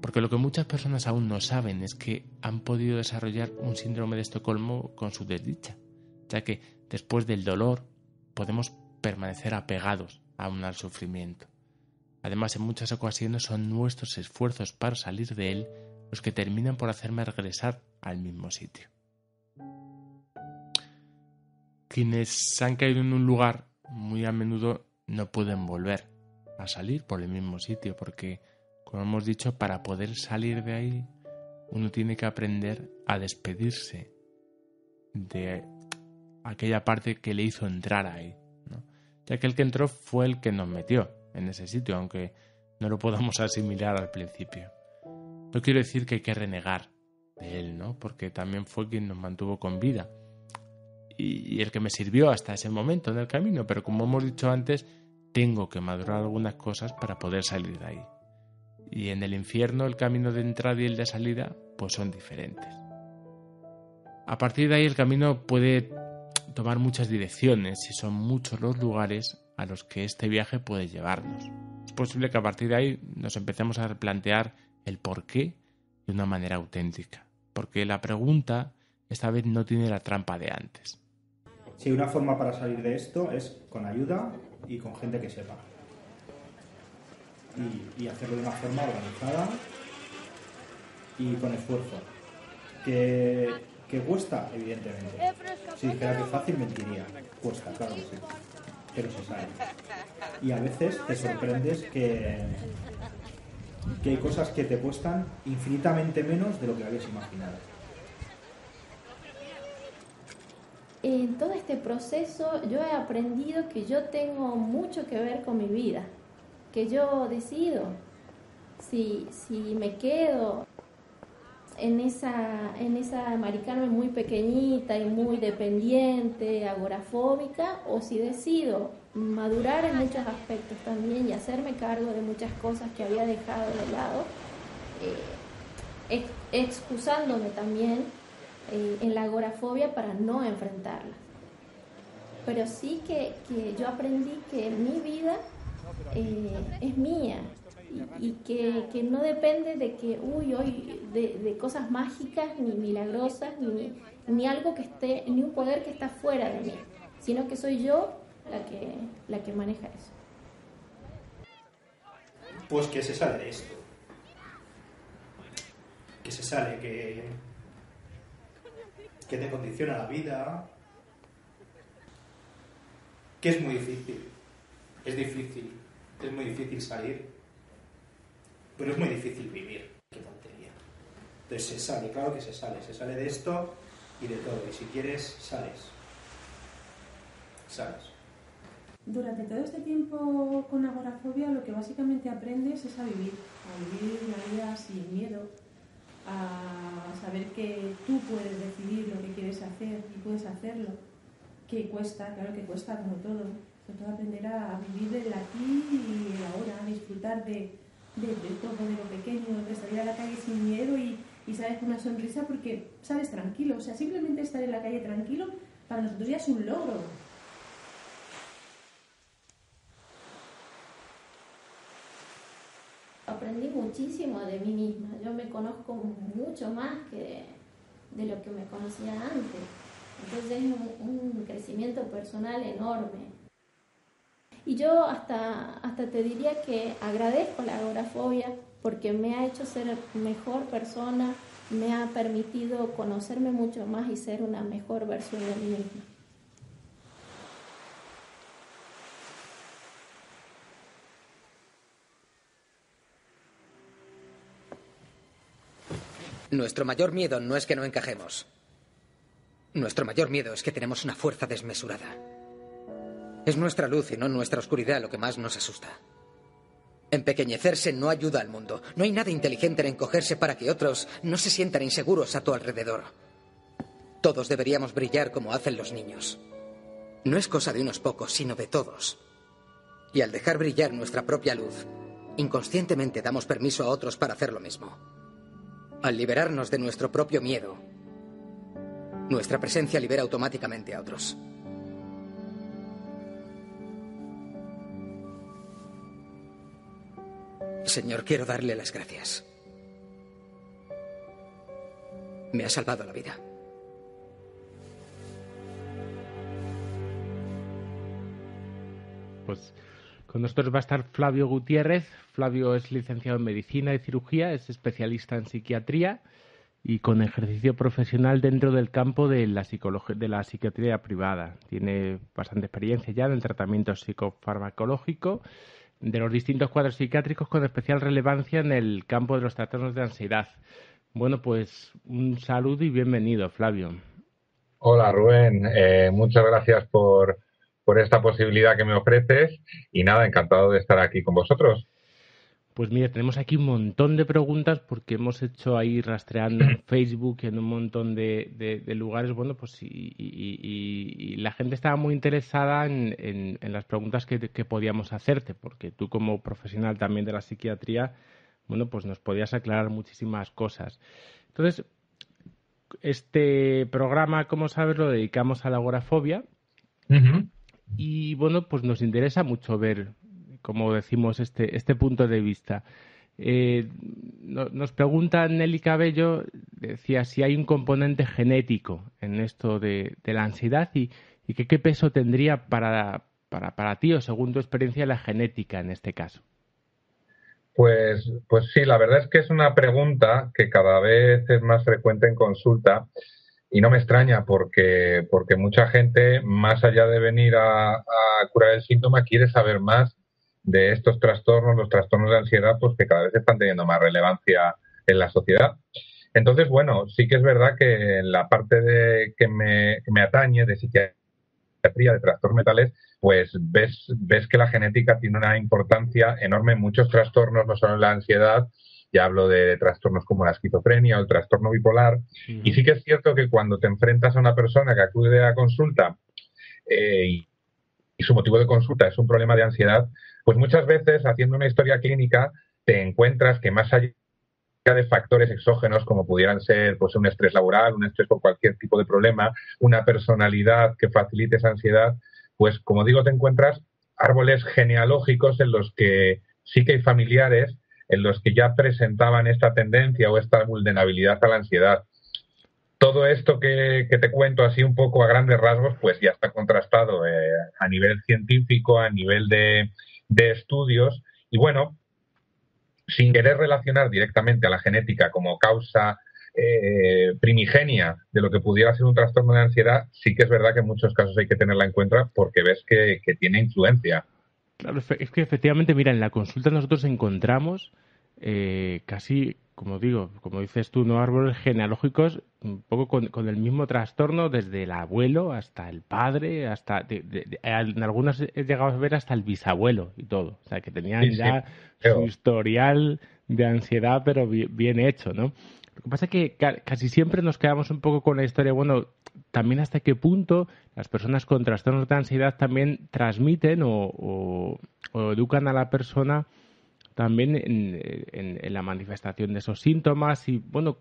Porque lo que muchas personas aún no saben es que han podido desarrollar un síndrome de Estocolmo con su desdicha, ya que después del dolor podemos permanecer apegados aún al sufrimiento. Además, en muchas ocasiones son nuestros esfuerzos para salir de él los que terminan por hacerme regresar al mismo sitio. Quienes han caído en un lugar muy a menudo no pueden volver a salir por el mismo sitio, porque, como hemos dicho, para poder salir de ahí uno tiene que aprender a despedirse de aquella parte que le hizo entrar ahí, ¿no? Ya que el que entró fue el que nos metió en ese sitio, aunque no lo podamos asimilar al principio. No quiero decir que hay que renegar de él, ¿no? Porque también fue quien nos mantuvo con vida y el que me sirvió hasta ese momento en el camino, pero como hemos dicho antes, tengo que madurar algunas cosas para poder salir de ahí. Y en el infierno el camino de entrada y el de salida pues son diferentes. A partir de ahí el camino puede tomar muchas direcciones y son muchos los lugares a los que este viaje puede llevarnos. Es posible que a partir de ahí nos empecemos a replantear el porqué de una manera auténtica, porque la pregunta esta vez no tiene la trampa de antes. Sí, una forma para salir de esto es con ayuda y con gente que sepa. Y hacerlo de una forma organizada y con esfuerzo. Que cuesta, evidentemente. Si dijera que es fácil, mentiría. Cuesta, claro que sí. Pero se sale. Y a veces te sorprendes que hay cosas que te cuestan infinitamente menos de lo que habías imaginado. En todo este proceso yo he aprendido que yo tengo mucho que ver con mi vida, que yo decido si me quedo en esa Mari Carmen muy pequeñita y muy dependiente, agorafóbica, o si decido madurar en muchos aspectos también y hacerme cargo de muchas cosas que había dejado de lado, excusándome también en la agorafobia para no enfrentarla. Pero sí que yo aprendí que mi vida es mía y que no depende de que hoy de cosas mágicas ni milagrosas ni algo que esté, ni un poder que está fuera de mí, sino que soy yo la que maneja eso. Pues que se sale de esto, que se sale, que te condiciona la vida, que es muy difícil, es muy difícil salir, pero es muy difícil vivir. Qué tontería. Entonces se sale, claro que se sale de esto y de todo, y si quieres sales. Durante todo este tiempo con agorafobia lo que básicamente aprendes es a vivir una vida sin miedo, a saber que tú puedes decidir lo que quieres hacer y puedes hacerlo, que cuesta, claro que cuesta como todo, sobre todo aprender a vivir del aquí y el ahora, a disfrutar de todo, de lo pequeño, de salir a la calle sin miedo y sabes con una sonrisa porque sales tranquilo, o sea, simplemente estar en la calle tranquilo para nosotros ya es un logro. muchísimo de mí misma. Yo me conozco mucho más que de lo que me conocía antes. Entonces es un crecimiento personal enorme. Y yo hasta te diría que agradezco la agorafobia porque me ha hecho ser mejor persona, me ha permitido conocerme mucho más y ser una mejor versión de mí misma. Nuestro mayor miedo no es que no encajemos. Nuestro mayor miedo es que tenemos una fuerza desmesurada. Es nuestra luz y no nuestra oscuridad lo que más nos asusta. Empequeñecerse no ayuda al mundo. No hay nada inteligente en encogerse para que otros no se sientan inseguros a tu alrededor. Todos deberíamos brillar como hacen los niños. No es cosa de unos pocos, sino de todos. Y al dejar brillar nuestra propia luz, inconscientemente damos permiso a otros para hacer lo mismo. Al liberarnos de nuestro propio miedo, nuestra presencia libera automáticamente a otros. Señor, quiero darle las gracias. Me ha salvado la vida. Pues con nosotros va a estar Flavio Gutiérrez. Flavio es licenciado en Medicina y Cirugía, es especialista en psiquiatría y con ejercicio profesional dentro del campo de la psiquiatría privada. Tiene bastante experiencia ya en el tratamiento psicofarmacológico de los distintos cuadros psiquiátricos, con especial relevancia en el campo de los trastornos de ansiedad. Bueno, pues un saludo y bienvenido, Flavio. Hola, Rubén. Muchas gracias por esta posibilidad que me ofreces y nada, encantado de estar aquí con vosotros. Pues mira, tenemos aquí un montón de preguntas porque hemos hecho ahí rastreando en Facebook y en un montón de lugares, bueno, pues y la gente estaba muy interesada en las preguntas que podíamos hacerte, porque tú como profesional también de la psiquiatría, bueno, pues nos podías aclarar muchísimas cosas. Entonces, este programa, como sabes, lo dedicamos a la agorafobia. Uh-huh. Y bueno, pues nos interesa mucho ver, como decimos, este punto de vista. Nos pregunta Nelly Cabello, decía si hay un componente genético en esto de la ansiedad y qué peso tendría para ti o según tu experiencia la genética en este caso. Pues sí, la verdad es que es una pregunta que cada vez es más frecuente en consulta. Y no me extraña porque mucha gente, más allá de venir a curar el síntoma, quiere saber más de estos trastornos, los trastornos de ansiedad, pues que cada vez están teniendo más relevancia en la sociedad. Entonces, bueno, sí que es verdad que en la parte que me atañe de psiquiatría, de trastornos mentales, pues ves que la genética tiene una importancia enorme en muchos trastornos, no solo en la ansiedad. Ya hablo de trastornos como la esquizofrenia o el trastorno bipolar. Uh-huh. Y sí que es cierto que cuando te enfrentas a una persona que acude a consulta y su motivo de consulta es un problema de ansiedad, pues muchas veces, haciendo una historia clínica, te encuentras que más allá de factores exógenos como pudieran ser pues un estrés laboral, un estrés por cualquier tipo de problema, una personalidad que facilite esa ansiedad, pues como digo, te encuentras árboles genealógicos en los que sí que hay familiares en los que ya presentaban esta tendencia o esta vulnerabilidad a la ansiedad. Todo esto que te cuento así un poco a grandes rasgos, pues ya está contrastado a nivel científico, a nivel de estudios. Y bueno, sin querer relacionar directamente a la genética como causa primigenia de lo que pudiera ser un trastorno de ansiedad, sí que es verdad que en muchos casos hay que tenerla en cuenta porque ves que tiene influencia. Claro, es que efectivamente, mira, en la consulta nosotros encontramos casi, como dices tú, no árboles genealógicos, un poco con el mismo trastorno desde el abuelo hasta el padre, hasta en algunas he llegado a ver hasta el bisabuelo y todo. O sea, que tenían ya su historial de ansiedad, pero bien hecho, ¿no? Lo que pasa es que casi siempre nos quedamos un poco con la historia, bueno, también hasta qué punto las personas con trastornos de ansiedad también transmiten o educan a la persona también en la manifestación de esos síntomas y, bueno,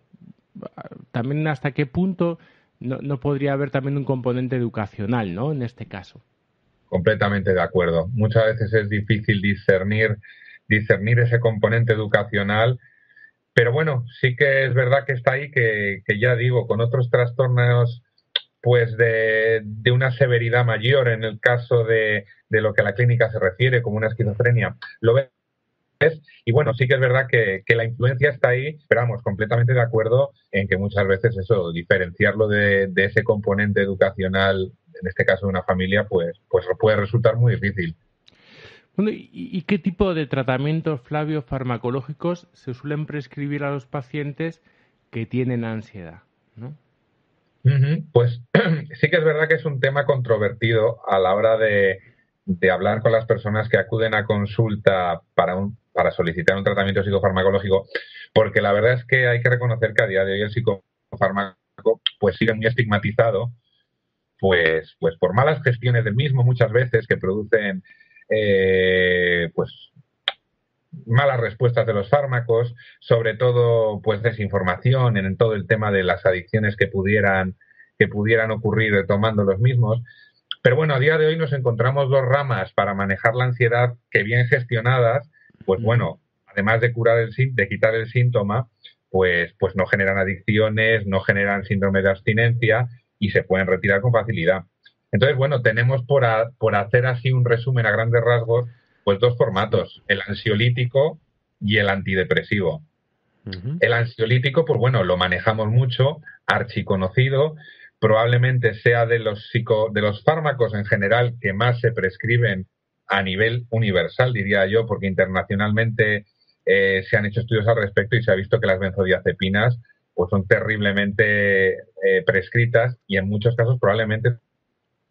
también hasta qué punto no podría haber también un componente educacional, ¿no?, en este caso. Completamente de acuerdo. Muchas veces es difícil discernir discernir ese componente educacional. Pero bueno, sí que es verdad que está ahí, que ya digo, con otros trastornos pues de una severidad mayor en el caso de lo que a la clínica se refiere, como una esquizofrenia, lo ves. Y bueno, sí que es verdad que la influencia está ahí, pero vamos, completamente de acuerdo en que muchas veces eso, diferenciarlo de ese componente educacional, en este caso de una familia, pues puede resultar muy difícil. Bueno, ¿y qué tipo de tratamientos, Flavio, farmacológicos se suelen prescribir a los pacientes que tienen ansiedad, ¿no? Pues sí que es verdad que es un tema controvertido a la hora de hablar con las personas que acuden a consulta para solicitar un tratamiento psicofarmacológico, porque la verdad es que hay que reconocer que a día de hoy el psicofármaco pues sigue muy estigmatizado, pues por malas gestiones del mismo muchas veces que producen pues malas respuestas de los fármacos, sobre todo pues desinformación en todo el tema de las adicciones que pudieran ocurrir tomando los mismos. Pero bueno, a día de hoy nos encontramos dos ramas para manejar la ansiedad que bien gestionadas, pues bueno, además de de quitar el síntoma, pues no generan adicciones, no generan síndrome de abstinencia y se pueden retirar con facilidad. Entonces, bueno, tenemos por hacer así un resumen a grandes rasgos, pues dos formatos, el ansiolítico y el antidepresivo. El ansiolítico, pues bueno, lo manejamos mucho, archiconocido, probablemente sea de los fármacos en general que más se prescriben a nivel universal, diría yo, porque internacionalmente se han hecho estudios al respecto y se ha visto que las benzodiazepinas pues son terriblemente prescritas y en muchos casos probablemente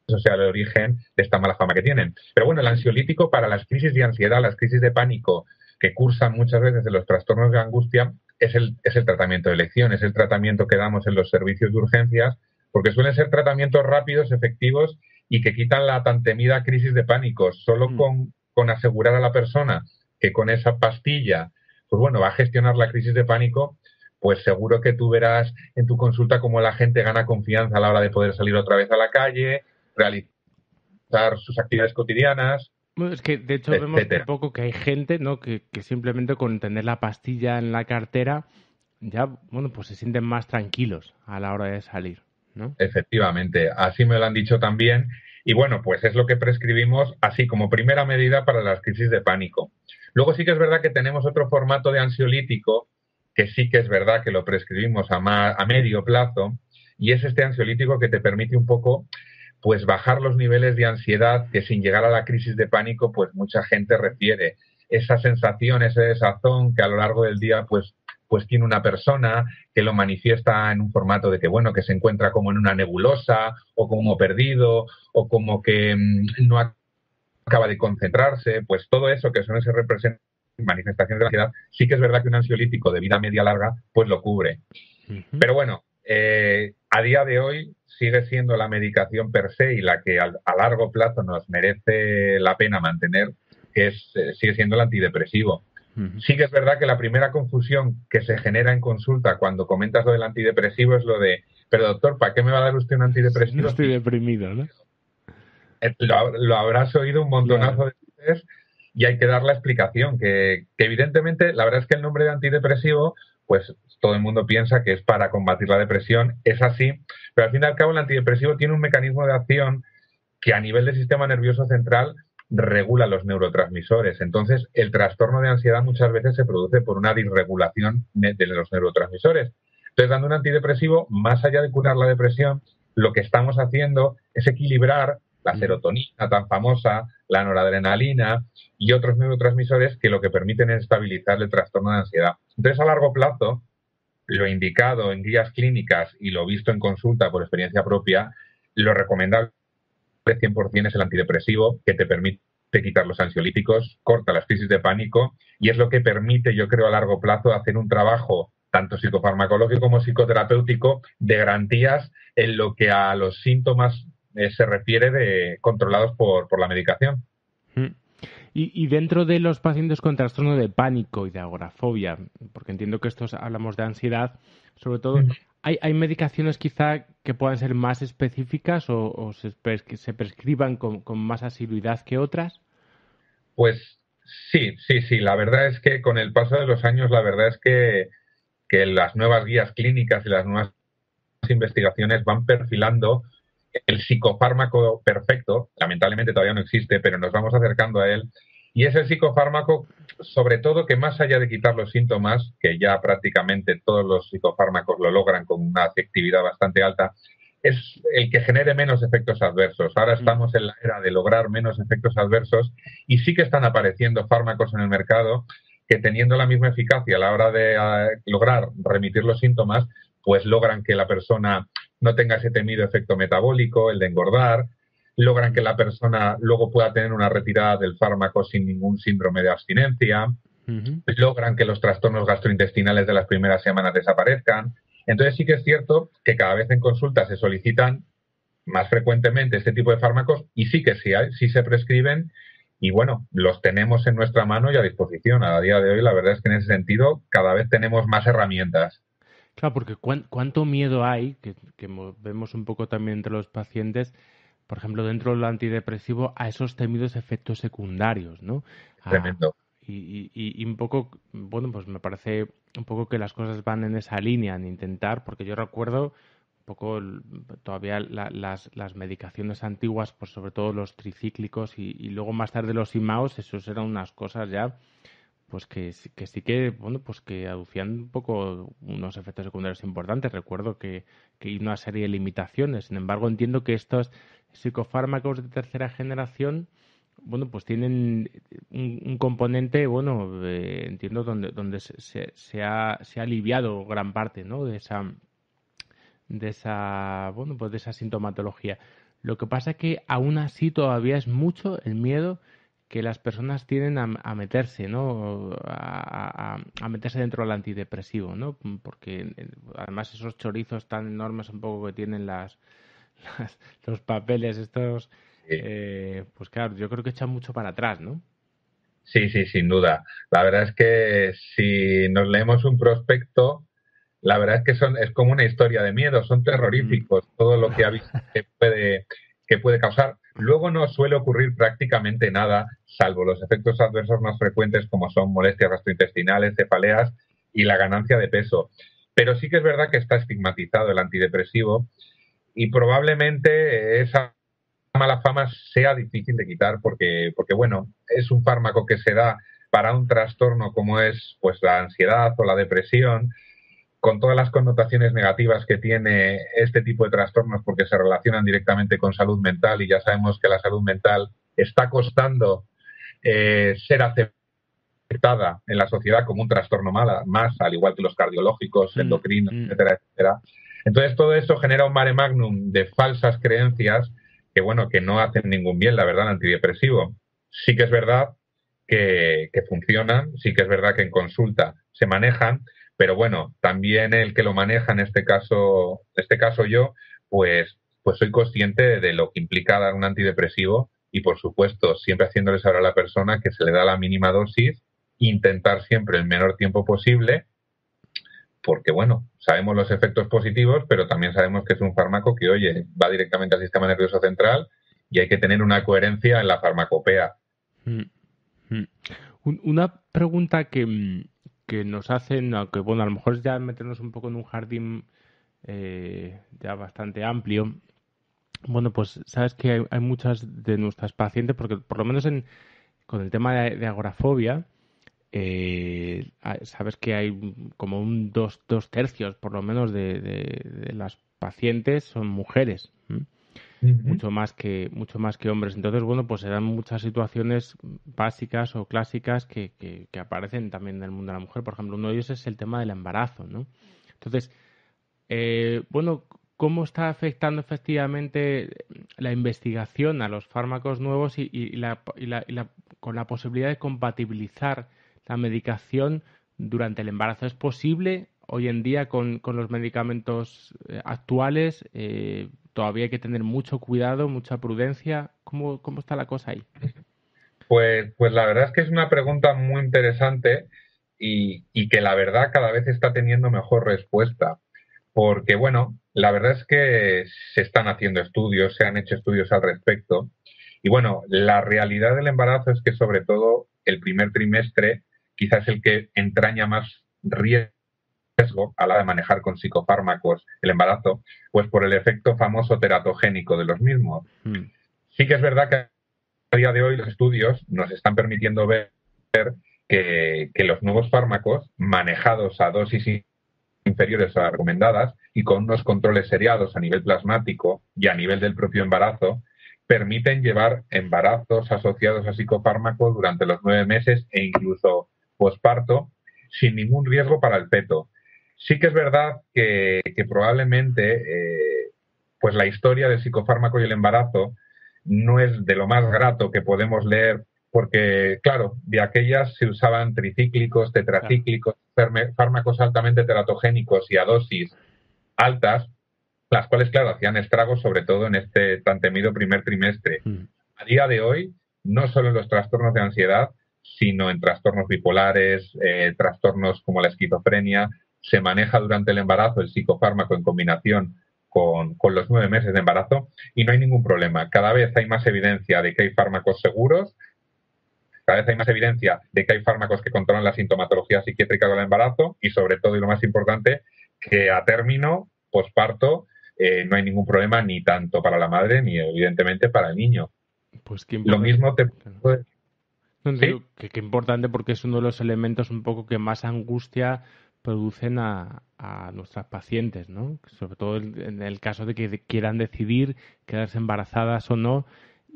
eso sea el origen de esta mala fama que tienen. Pero bueno, el ansiolítico para las crisis de ansiedad, las crisis de pánico que cursan muchas veces en los trastornos de angustia es el tratamiento de elección, es el tratamiento que damos en los servicios de urgencias, porque suelen ser tratamientos rápidos, efectivos y que quitan la tan temida crisis de pánico. Solo con asegurar a la persona que con esa pastilla, pues bueno, va a gestionar la crisis de pánico, pues seguro que tú verás en tu consulta cómo la gente gana confianza a la hora de poder salir otra vez a la calle, realizar sus actividades cotidianas. Bueno, es que de hecho vemos un poco que hay gente, ¿no?, que simplemente con tener la pastilla en la cartera ya, bueno, pues se sienten más tranquilos a la hora de salir, ¿no? Efectivamente, así me lo han dicho también. Y bueno, pues es lo que prescribimos así como primera medida para las crisis de pánico. Luego sí que es verdad que tenemos otro formato de ansiolítico que sí que es verdad que lo prescribimos a medio plazo, y es este ansiolítico que te permite un poco pues bajar los niveles de ansiedad que sin llegar a la crisis de pánico pues mucha gente refiere. Esa sensación, ese desazón que a lo largo del día pues tiene una persona, que lo manifiesta en un formato de que bueno, que se encuentra como en una nebulosa o como perdido o como que no acaba de concentrarse, pues todo eso que son esas manifestaciones de ansiedad, sí que es verdad que un ansiolítico de vida media larga pues lo cubre. Pero bueno, a día de hoy sigue siendo la medicación per se y la que a largo plazo nos merece la pena mantener, que sigue siendo el antidepresivo. Sí que es verdad que la primera confusión que se genera en consulta cuando comentas lo del antidepresivo es lo de, pero doctor, ¿para qué me va a dar usted un antidepresivo? No estoy deprimido, ¿no? Lo habrás oído un montonazo de veces y hay que dar la explicación, que evidentemente la verdad es que el nombre de antidepresivo pues todo el mundo piensa que es para combatir la depresión, es así, pero al fin y al cabo el antidepresivo tiene un mecanismo de acción que a nivel del sistema nervioso central regula los neurotransmisores. Entonces, el trastorno de ansiedad muchas veces se produce por una disregulación de los neurotransmisores. Entonces, dando un antidepresivo, más allá de curar la depresión, lo que estamos haciendo es equilibrar la serotonina tan famosa, la noradrenalina y otros neurotransmisores que lo que permiten es estabilizar el trastorno de ansiedad. Entonces, a largo plazo, lo indicado en guías clínicas y lo visto en consulta por experiencia propia, lo recomendable 100% es el antidepresivo, que te permite quitar los ansiolíticos, corta las crisis de pánico y es lo que permite, yo creo, a largo plazo hacer un trabajo tanto psicofarmacológico como psicoterapéutico de garantías en lo que a los síntomas se refiere controlados por la medicación. Y dentro de los pacientes con trastorno de pánico y de agorafobia, porque entiendo que estos hablamos de ansiedad, sobre todo, ¿hay medicaciones quizá que puedan ser más específicas o se prescriban con más asiduidad que otras? Pues Sí. La verdad es que con el paso de los años, la verdad es que las nuevas guías clínicas y las nuevas investigaciones van perfilando el psicofármaco perfecto. Lamentablemente todavía no existe, pero nos vamos acercando a él. Y es el psicofármaco, sobre todo, que más allá de quitar los síntomas, que ya prácticamente todos los psicofármacos lo logran con una efectividad bastante alta, es el que genere menos efectos adversos. Ahora estamos en la era de lograr menos efectos adversos y sí que están apareciendo fármacos en el mercado que, teniendo la misma eficacia a la hora de lograr remitir los síntomas, pues logran que la persona no tenga ese temido efecto metabólico, el de engordar, logran que la persona luego pueda tener una retirada del fármaco sin ningún síndrome de abstinencia, logran que los trastornos gastrointestinales de las primeras semanas desaparezcan. Entonces sí que es cierto que cada vez en consulta se solicitan más frecuentemente este tipo de fármacos y sí que sí se prescriben y bueno, los tenemos en nuestra mano y a disposición. A día de hoy la verdad es que en ese sentido cada vez tenemos más herramientas. Claro, porque cuánto miedo hay, que vemos un poco también entre los pacientes, por ejemplo, dentro del antidepresivo, a esos temidos efectos secundarios, ¿no? Tremendo. Y un poco, bueno, pues me parece un poco que las cosas van en esa línea, en intentar, porque yo recuerdo un poco todavía las medicaciones antiguas, pues sobre todo los tricíclicos y luego más tarde los IMAOs, esos eran unas cosas ya, pues que sí que, bueno, pues que aducían un poco unos efectos secundarios importantes. Recuerdo que hay una serie de limitaciones. Sin embargo, entiendo que estos psicofármacos de tercera generación, bueno, pues tienen un componente, bueno, entiendo donde se ha aliviado gran parte, ¿no? de esa bueno, pues de esa sintomatología. Lo que pasa es que aún así todavía es mucho el miedo que las personas tienen a meterse, ¿no? A meterse dentro del antidepresivo, ¿no? Porque además esos chorizos tan enormes un poco que tienen los papeles estos, pues claro, yo creo que echan mucho para atrás, ¿no? Sí, sin duda. La verdad es que si nos leemos un prospecto, la verdad es que es como una historia de miedo, son terroríficos, todo lo que ha visto que puede causar. Luego no suele ocurrir prácticamente nada, salvo los efectos adversos más frecuentes como son molestias gastrointestinales, cefaleas y la ganancia de peso. Pero sí que es verdad que está estigmatizado el antidepresivo y probablemente esa mala fama sea difícil de quitar porque bueno, es un fármaco que se da para un trastorno como es pues la ansiedad o la depresión, con todas las connotaciones negativas que tiene este tipo de trastornos porque se relacionan directamente con salud mental y ya sabemos que la salud mental está costando ser aceptada en la sociedad como un trastorno más, al igual que los cardiológicos, endocrinos, etcétera, etcétera. Entonces todo eso genera un mare magnum de falsas creencias que, bueno, que no hacen ningún bien, la verdad, al antidepresivo. Sí que es verdad que funcionan, sí que es verdad que en consulta se manejan, pero bueno, también el que lo maneja, en este caso yo, pues soy consciente de lo que implica dar un antidepresivo y, por supuesto, siempre haciéndole saber a la persona que se le da la mínima dosis, intentar siempre el menor tiempo posible, porque, bueno, sabemos los efectos positivos, pero también sabemos que es un fármaco que, oye, va directamente al sistema nervioso central y hay que tener una coherencia en la farmacopea. Una pregunta que nos hacen, aunque bueno, a lo mejor es ya meternos un poco en un jardín ya bastante amplio. Bueno, pues sabes que hay muchas de nuestras pacientes, porque por lo menos con el tema de agorafobia, sabes que hay como un dos tercios por lo menos de las pacientes son mujeres. Mucho más que hombres. Entonces, bueno, pues serán muchas situaciones básicas o clásicas que aparecen también en el mundo de la mujer. Por ejemplo, uno de ellos es el tema del embarazo, ¿no? Entonces, bueno, ¿cómo está afectando efectivamente la investigación a los fármacos nuevos y con la posibilidad de compatibilizar la medicación durante el embarazo? ¿Es posible hoy en día con los medicamentos actuales? Todavía hay que tener mucho cuidado, mucha prudencia. ¿Cómo está la cosa ahí? Pues la verdad es que es una pregunta muy interesante y que la verdad cada vez está teniendo mejor respuesta. Porque, bueno, la verdad es que se están haciendo estudios, se han hecho estudios al respecto. Y, bueno, la realidad del embarazo es que, sobre todo, el primer trimestre quizás es el que entraña más riesgo a la hora de manejar con psicofármacos el embarazo, pues por el efecto famoso teratogénico de los mismos. Sí que es verdad que a día de hoy los estudios nos están permitiendo ver que los nuevos fármacos manejados a dosis inferiores a las recomendadas y con unos controles seriados a nivel plasmático y a nivel del propio embarazo permiten llevar embarazos asociados a psicofármacos durante los 9 meses e incluso posparto sin ningún riesgo para el feto. Sí que es verdad que probablemente pues la historia del psicofármaco y el embarazo no es de lo más grato que podemos leer porque, claro, de aquellas se usaban tricíclicos, tetracíclicos, fármacos altamente teratogénicos y a dosis altas, las cuales, claro, hacían estragos, sobre todo en este tan temido primer trimestre. A día de hoy, no solo en los trastornos de ansiedad, sino en trastornos bipolares, trastornos como la esquizofrenia, se maneja durante el embarazo el psicofármaco en combinación con los 9 meses de embarazo y no hay ningún problema. Cada vez hay más evidencia de que hay fármacos seguros, cada vez hay más evidencia de que hay fármacos que controlan la sintomatología psiquiátrica del embarazo y, sobre todo, y lo más importante, que a término, posparto, no hay ningún problema ni tanto para la madre ni, evidentemente, para el niño. Pues qué lo mismo te puede... No, digo, ¿sí? que importante porque es uno de los elementos un poco que más angustia producen a nuestras pacientes, ¿no? Sobre todo en el caso de que quieran decidir quedarse embarazadas o no.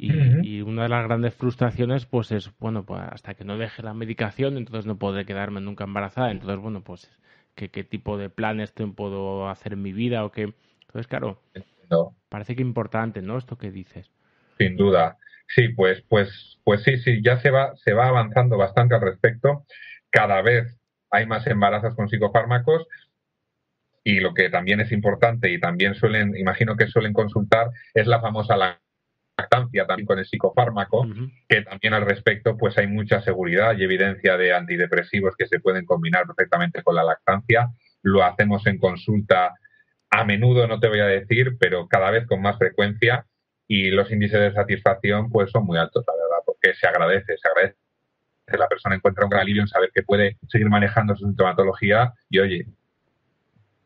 Y una de las grandes frustraciones pues es, bueno, pues hasta que no deje la medicación, entonces no podré quedarme nunca embarazada. Entonces, bueno, pues ¿qué tipo de planes puedo hacer en mi vida o qué? Entonces, claro, parece que es importante, ¿no? Esto que dices. Sin duda. Sí, pues sí, ya se va avanzando bastante al respecto. Cada vez hay más embarazos con psicofármacos y lo que también es importante y también imagino que suelen consultar es la famosa lactancia también con el psicofármaco, que también al respecto pues hay mucha seguridad y evidencia de antidepresivos que se pueden combinar perfectamente con la lactancia. Lo hacemos en consulta a menudo, no te voy a decir, pero cada vez con más frecuencia y los índices de satisfacción pues son muy altos, la verdad, porque se agradece. La persona encuentra un gran alivio en saber que puede seguir manejando su sintomatología y, oye,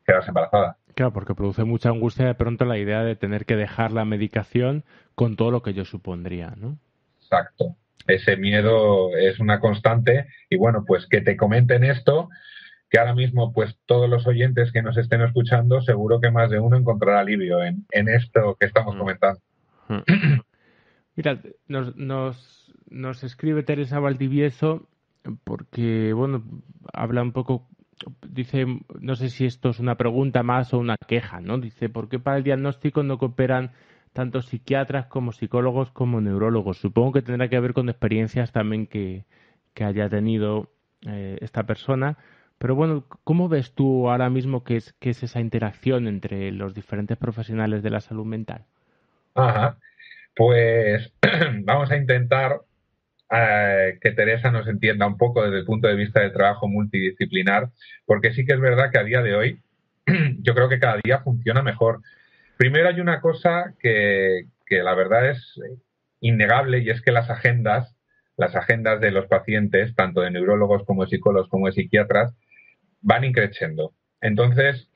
quedarse embarazada. Claro, porque produce mucha angustia de pronto la idea de tener que dejar la medicación con todo lo que yo supondría, ¿no? Exacto. Ese miedo es una constante y, bueno, pues que te comenten esto, que ahora mismo, pues todos los oyentes que nos estén escuchando, seguro que más de uno encontrará alivio en esto que estamos comentando. Mira, nos escribe Teresa Valdivieso porque, bueno, habla un poco... Dice, no sé si esto es una pregunta más o una queja, ¿no? Dice, ¿por qué para el diagnóstico no cooperan tanto psiquiatras como psicólogos como neurólogos? Supongo que tendrá que ver con experiencias también que haya tenido esta persona. Pero bueno, ¿cómo ves tú ahora mismo qué es esa interacción entre los diferentes profesionales de la salud mental? Ajá, pues vamos a intentar que Teresa nos entienda un poco desde el punto de vista del trabajo multidisciplinar, porque sí que es verdad que a día de hoy yo creo que cada día funciona mejor. Primero hay una cosa que la verdad es innegable y es que las agendas de los pacientes, tanto de neurólogos como de psicólogos como de psiquiatras, van increciendo. Entonces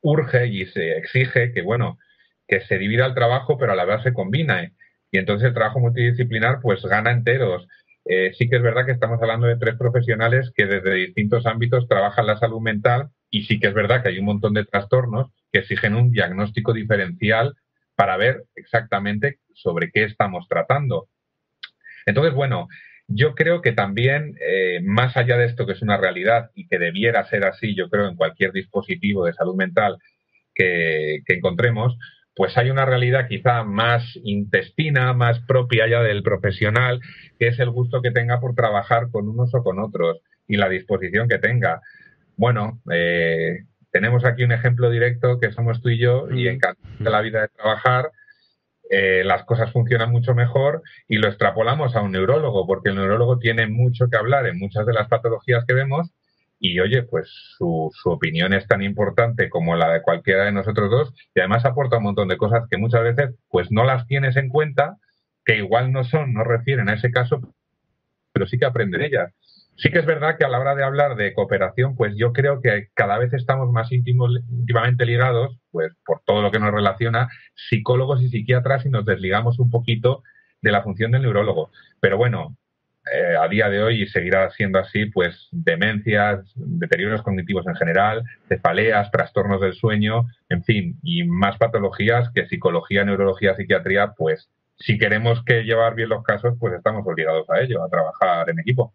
urge y se exige que se divida el trabajo, pero a la vez se combina. Y entonces el trabajo multidisciplinar pues gana enteros. Sí que es verdad que estamos hablando de 3 profesionales que desde distintos ámbitos trabajan la salud mental y sí que es verdad que hay un montón de trastornos que exigen un diagnóstico diferencial para ver exactamente sobre qué estamos tratando. Entonces, bueno, yo creo que también, más allá de esto que es una realidad y que debiera ser así, yo creo, en cualquier dispositivo de salud mental que encontremos, pues hay una realidad quizá más intestina, más propia ya del profesional, que es el gusto que tenga por trabajar con unos o con otros y la disposición que tenga. Bueno, tenemos aquí un ejemplo directo que somos tú y yo y encantados de la vida de trabajar, las cosas funcionan mucho mejor y lo extrapolamos a un neurólogo, porque el neurólogo tiene mucho que hablar en muchas de las patologías que vemos. Y, oye, pues su opinión es tan importante como la de cualquiera de nosotros dos y además aporta un montón de cosas que muchas veces pues no las tienes en cuenta, que igual no refieren a ese caso, pero sí que aprende de ellas. Sí que es verdad que a la hora de hablar de cooperación, pues yo creo que cada vez estamos más íntimamente ligados, pues por todo lo que nos relaciona, psicólogos y psiquiatras, y nos desligamos un poquito de la función del neurólogo. Pero bueno, a día de hoy, y seguirá siendo así, pues demencias, deterioros cognitivos en general, cefaleas, trastornos del sueño, en fin, y más patologías que psicología, neurología, psiquiatría, pues si queremos que llevar bien los casos, pues estamos obligados a ello, a trabajar en equipo.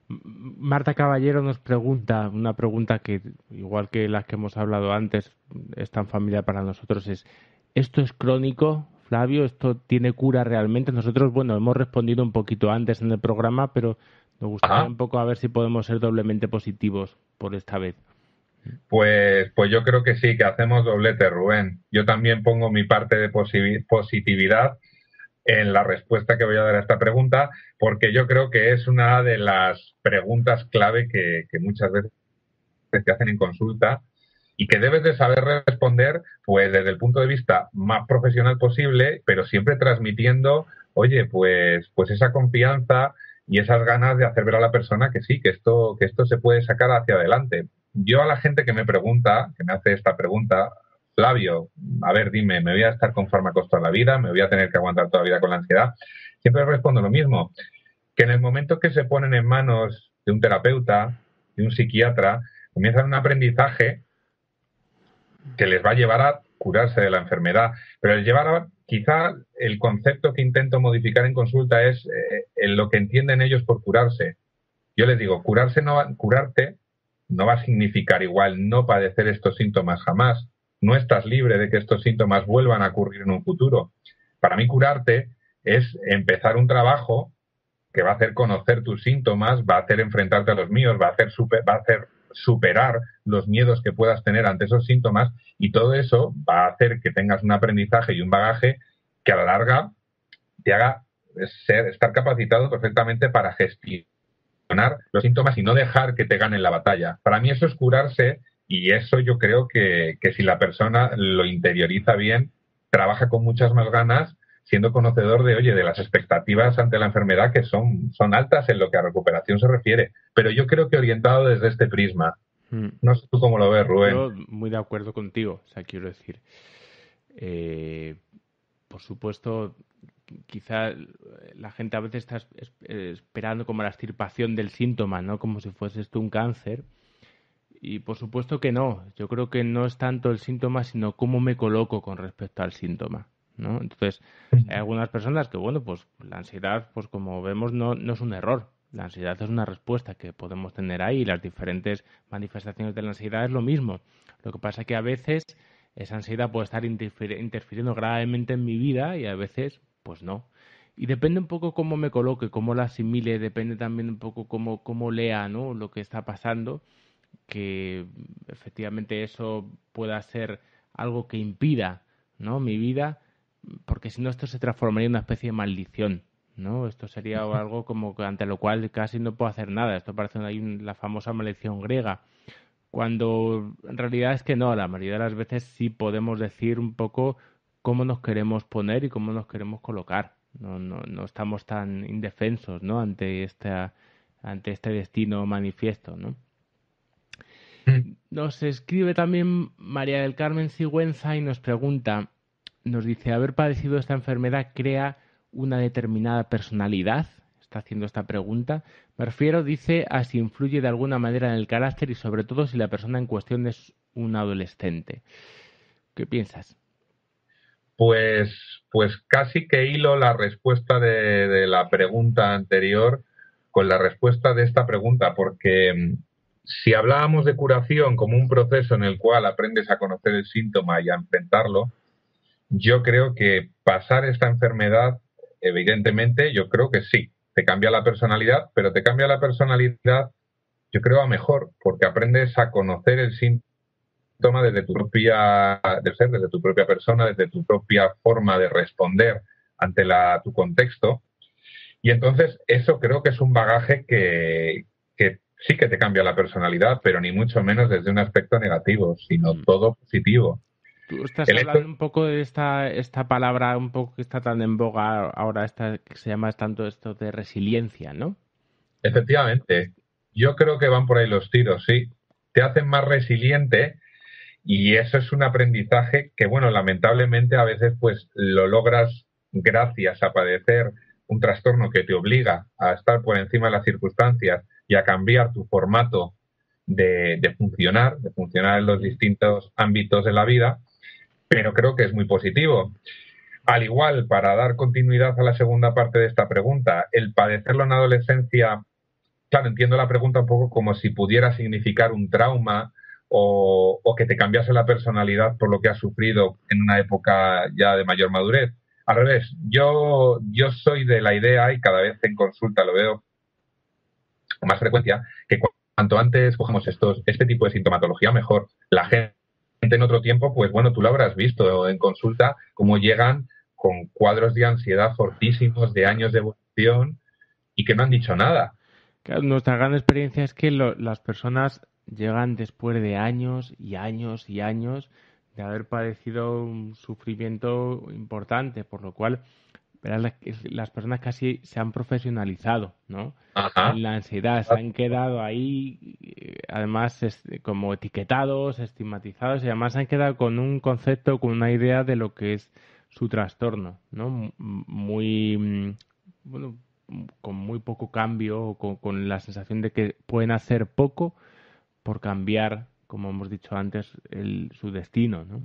Marta Caballero nos pregunta, una pregunta que, igual que las que hemos hablado antes, es tan familiar para nosotros, es: ¿esto es crónico, Flavio? ¿Esto tiene cura realmente? Nosotros, bueno, hemos respondido un poquito antes en el programa, pero nos gustaría un poco a ver si podemos ser doblemente positivos por esta vez. Pues yo creo que sí, que hacemos doblete, Rubén. Yo también pongo mi parte de positividad en la respuesta que voy a dar a esta pregunta, porque yo creo que es una de las preguntas clave que muchas veces te hacen en consulta y que debes de saber responder pues desde el punto de vista más profesional posible, pero siempre transmitiendo, oye, pues esa confianza y esas ganas de hacer ver a la persona que sí, que esto se puede sacar hacia adelante. Yo a la gente que me pregunta, que me hace esta pregunta, Flavio, a ver, dime, ¿me voy a estar con fármacos toda la vida? ¿Me voy a tener que aguantar toda la vida con la ansiedad? Siempre respondo lo mismo, que en el momento que se ponen en manos de un terapeuta, de un psiquiatra, comienzan un aprendizaje que les va a llevar a curarse de la enfermedad. Pero quizá el concepto que intento modificar en consulta es en lo que entienden ellos por curarse. Yo les digo, curarte no va a significar igual no padecer estos síntomas jamás. No estás libre de que estos síntomas vuelvan a ocurrir en un futuro. Para mí, curarte es empezar un trabajo que va a hacer conocer tus síntomas, va a hacer enfrentarte a los míos, va a hacer superar los miedos que puedas tener ante esos síntomas, y todo eso va a hacer que tengas un aprendizaje y un bagaje que a la larga te haga estar capacitado perfectamente para gestionar los síntomas y no dejar que te ganen la batalla. Para mí eso es curarse. Y eso yo creo que si la persona lo interioriza bien, trabaja con muchas más ganas, siendo conocedor de las expectativas ante la enfermedad, que son altas en lo que a recuperación se refiere. Pero yo creo que orientado desde este prisma. No sé tú cómo lo ves, Rubén. Yo muy de acuerdo contigo. O sea, quiero decir, por supuesto, quizá la gente a veces está esperando como la extirpación del síntoma, ¿no? Como si fuese esto un cáncer. Y por supuesto que no. Yo creo que no es tanto el síntoma, sino cómo me coloco con respecto al síntoma, ¿no? Entonces, hay algunas personas que, bueno, pues la ansiedad, pues como vemos, no es un error. La ansiedad es una respuesta que podemos tener ahí, y las diferentes manifestaciones de la ansiedad es lo mismo. Lo que pasa es que a veces esa ansiedad puede estar interfiriendo gravemente en mi vida y a veces, pues no. Y depende un poco cómo me coloque, cómo la asimile, depende también un poco cómo lea, ¿no?, lo que está pasando, que efectivamente eso pueda ser algo que impida, ¿no?, mi vida, porque si no esto se transformaría en una especie de maldición, ¿no? Esto sería algo como ante lo cual casi no puedo hacer nada. Esto parece la famosa maldición griega, cuando en realidad es que no. La mayoría de las veces sí podemos decir un poco cómo nos queremos poner y cómo nos queremos colocar. No estamos tan indefensos, ¿no?, ante este destino manifiesto, ¿no? Nos escribe también María del Carmen Sigüenza y nos pregunta, nos dice: ¿haber padecido esta enfermedad crea una determinada personalidad? Está haciendo esta pregunta. Me refiero, dice, a si influye de alguna manera en el carácter y sobre todo si la persona en cuestión es un adolescente. ¿Qué piensas? Pues casi que hilo la respuesta de la pregunta anterior con la respuesta de esta pregunta, porque si hablábamos de curación como un proceso en el cual aprendes a conocer el síntoma y a enfrentarlo, yo creo que pasar esta enfermedad, evidentemente, yo creo que sí, te cambia la personalidad, pero te cambia la personalidad, yo creo, a mejor, porque aprendes a conocer el síntoma desde tu propia persona, desde tu propia forma de responder ante tu contexto. Y entonces eso creo que es un bagaje que sí que te cambia la personalidad, pero ni mucho menos desde un aspecto negativo, sino todo positivo. Tú estás hablando un poco de esta palabra un poco que está tan en boga ahora, esta que se llama tanto esto de resiliencia, ¿no? Efectivamente. Yo creo que van por ahí los tiros, sí. Te hacen más resiliente y eso es un aprendizaje que, bueno, lamentablemente a veces pues lo logras gracias a padecer un trastorno que te obliga a estar por encima de las circunstancias y a cambiar tu formato de funcionar en los distintos ámbitos de la vida, pero creo que es muy positivo. Al igual, para dar continuidad a la segunda parte de esta pregunta, el padecerlo en adolescencia, claro, entiendo la pregunta un poco como si pudiera significar un trauma o que te cambiase la personalidad por lo que has sufrido en una época ya de mayor madurez. Al revés, yo soy de la idea, y cada vez en consulta lo veo con más frecuencia, que cuanto antes cogemos este tipo de sintomatología, mejor. La gente en otro tiempo, pues bueno, tú lo habrás visto en consulta, cómo llegan con cuadros de ansiedad fortísimos, de años de evolución, y que no han dicho nada. Claro, nuestra gran experiencia es que las personas llegan después de años y años y años de haber padecido un sufrimiento importante, por lo cual las personas casi se han profesionalizado, ¿no? Ajá. En la ansiedad, se han quedado ahí, además como etiquetados, estigmatizados, y además han quedado con un concepto, con una idea de lo que es su trastorno, ¿no? Muy, bueno, con muy poco cambio, o con la sensación de que pueden hacer poco por cambiar, como hemos dicho antes, su destino, ¿no?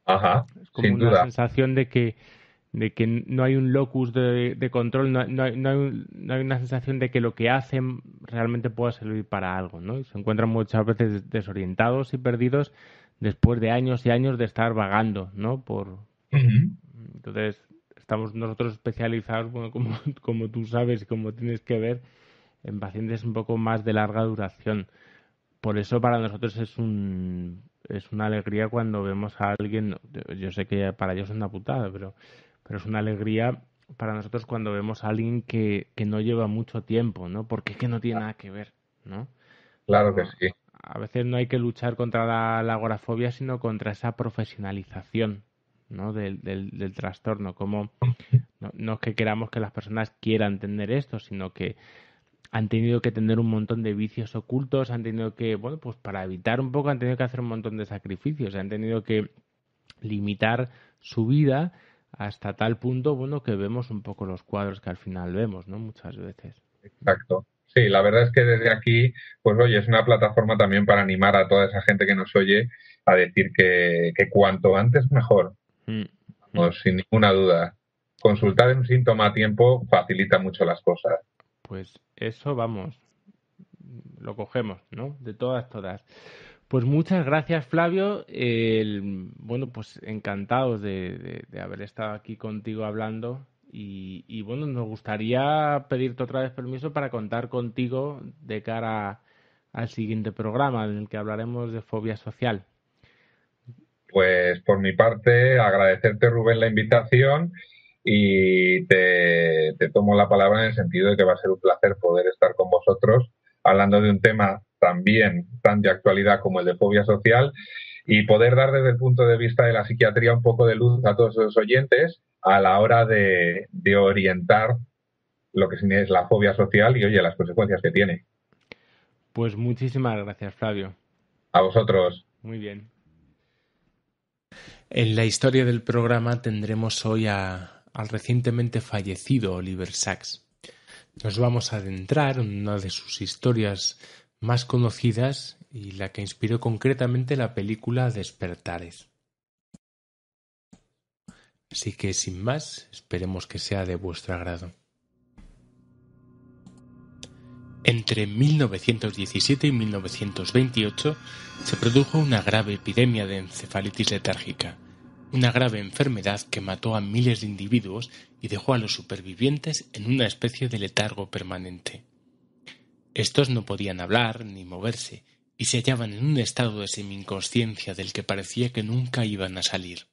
Ajá, es como sin una duda. sensación de que no hay un locus de control, no hay una sensación de que lo que hacen realmente pueda servir para algo, ¿no? Y se encuentran muchas veces desorientados y perdidos después de años y años de estar vagando, ¿no? Entonces, estamos nosotros especializados, bueno, como tú sabes y como tienes que ver, en pacientes un poco más de larga duración. Por eso para nosotros es una alegría cuando vemos a alguien, yo sé que para ellos es una putada, pero es una alegría para nosotros cuando vemos a alguien que no lleva mucho tiempo, ¿no? Porque es que no tiene nada que ver, ¿no? Claro que sí. A veces no hay que luchar contra la agorafobia, sino contra esa profesionalización, ¿no? del trastorno. Como no es que queramos que las personas quieran tener esto, sino que han tenido que tener un montón de vicios ocultos, han tenido que, bueno, pues para evitar un poco han tenido que hacer un montón de sacrificios, han tenido que limitar su vida hasta tal punto, bueno, que vemos un poco los cuadros que al final vemos, ¿no? Muchas veces. Exacto. Sí, la verdad es que desde aquí, pues oye, es una plataforma también para animar a toda esa gente que nos oye a decir que cuanto antes mejor. Pues, sin ninguna duda. Consultar un síntoma a tiempo facilita mucho las cosas. Pues eso, vamos, lo cogemos, ¿no? De todas. Pues muchas gracias, Flavio. Bueno, pues encantados de haber estado aquí contigo hablando. Y bueno, nos gustaría pedirte otra vez permiso para contar contigo de cara al siguiente programa en el que hablaremos de fobia social. Pues por mi parte, agradecerte, Rubén, la invitación y te tomo la palabra en el sentido de que va a ser un placer poder estar con vosotros hablando de un tema también tan de actualidad como el de fobia social y poder dar desde el punto de vista de la psiquiatría un poco de luz a todos los oyentes a la hora de orientar lo que es la fobia social y, oye, las consecuencias que tiene. Pues muchísimas gracias, Flavio. A vosotros. Muy bien. En la historia del programa tendremos hoy al recientemente fallecido Oliver Sacks. Nos vamos a adentrar en una de sus historias más conocidas y la que inspiró concretamente la película Despertares. Así que, sin más, esperemos que sea de vuestro agrado. Entre 1917 y 1928 se produjo una grave epidemia de encefalitis letárgica, una grave enfermedad que mató a miles de individuos y dejó a los supervivientes en una especie de letargo permanente. Estos no podían hablar ni moverse y se hallaban en un estado de semi-inconsciencia del que parecía que nunca iban a salir.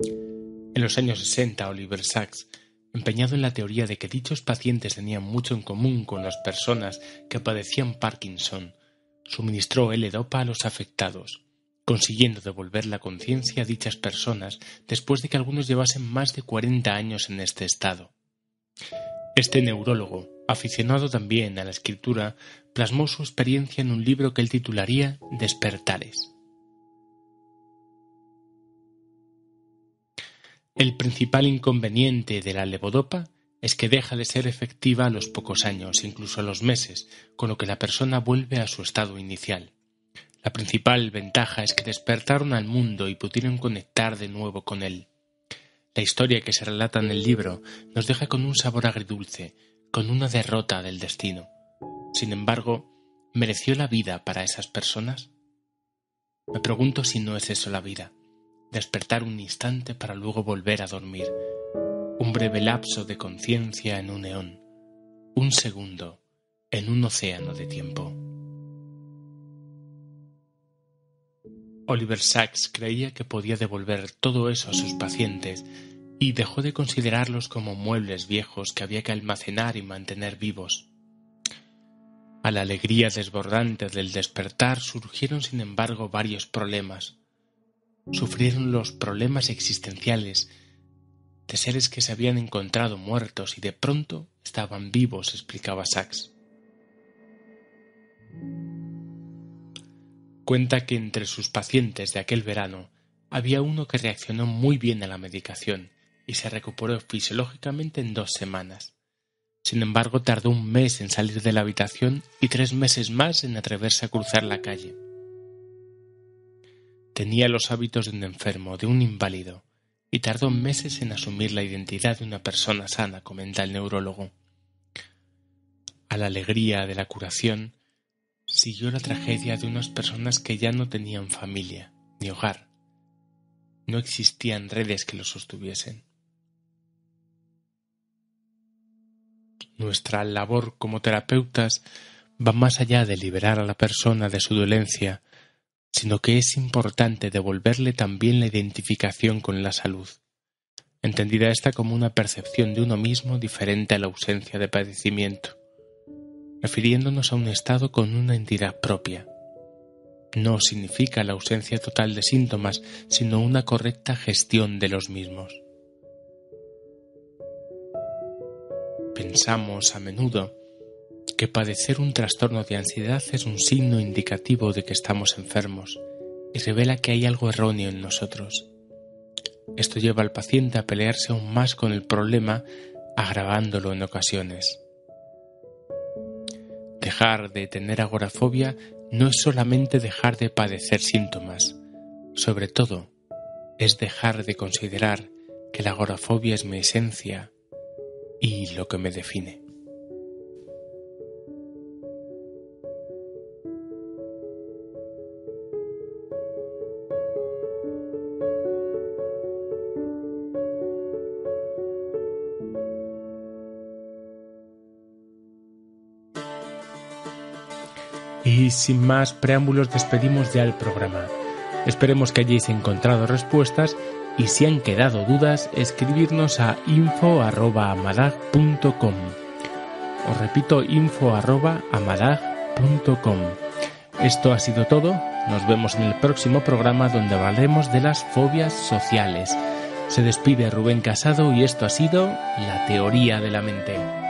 En los años 60, Oliver Sacks, empeñado en la teoría de que dichos pacientes tenían mucho en común con las personas que padecían Parkinson, suministró L-Dopa a los afectados, consiguiendo devolver la conciencia a dichas personas después de que algunos llevasen más de 40 años en este estado. Este neurólogo, aficionado también a la escritura, plasmó su experiencia en un libro que él titularía Despertares. El principal inconveniente de la levodopa es que deja de ser efectiva a los pocos años, incluso a los meses, con lo que la persona vuelve a su estado inicial. La principal ventaja es que despertaron al mundo y pudieron conectar de nuevo con él. La historia que se relata en el libro nos deja con un sabor agridulce, con una derrota del destino. Sin embargo, ¿mereció la vida para esas personas? Me pregunto si no es eso la vida. Despertar un instante para luego volver a dormir. Un breve lapso de conciencia en un eón. Un segundo en un océano de tiempo. Oliver Sacks creía que podía devolver todo eso a sus pacientes y dejó de considerarlos como muebles viejos que había que almacenar y mantener vivos. A la alegría desbordante del despertar surgieron sin embargo varios problemas. Sufrieron los problemas existenciales de seres que se habían encontrado muertos y de pronto estaban vivos, explicaba Sacks. Cuenta que entre sus pacientes de aquel verano había uno que reaccionó muy bien a la medicación y se recuperó fisiológicamente en 2 semanas. Sin embargo, tardó un mes en salir de la habitación y 3 meses más en atreverse a cruzar la calle. Tenía los hábitos de un enfermo, de un inválido, y tardó meses en asumir la identidad de una persona sana, comenta el neurólogo. A la alegría de la curación siguió la tragedia de unas personas que ya no tenían familia ni hogar. No existían redes que los sostuviesen. Nuestra labor como terapeutas va más allá de liberar a la persona de su dolencia, sino que es importante devolverle también la identificación con la salud, entendida esta como una percepción de uno mismo diferente a la ausencia de padecimiento, refiriéndonos a un estado con una entidad propia. No significa la ausencia total de síntomas, sino una correcta gestión de los mismos. Pensamos a menudo que padecer un trastorno de ansiedad es un signo indicativo de que estamos enfermos y revela que hay algo erróneo en nosotros. Esto lleva al paciente a pelearse aún más con el problema, agravándolo en ocasiones. Dejar de tener agorafobia no es solamente dejar de padecer síntomas, sobre todo es dejar de considerar que la agorafobia es mi esencia y lo que me define. Y sin más preámbulos despedimos ya el programa. Esperemos que hayáis encontrado respuestas y si han quedado dudas, escribirnos a info@amadag.com. Os repito, info@amadag.com. Esto ha sido todo. Nos vemos en el próximo programa donde hablaremos de las fobias sociales. Se despide Rubén Casado y esto ha sido La Teoría de la Mente.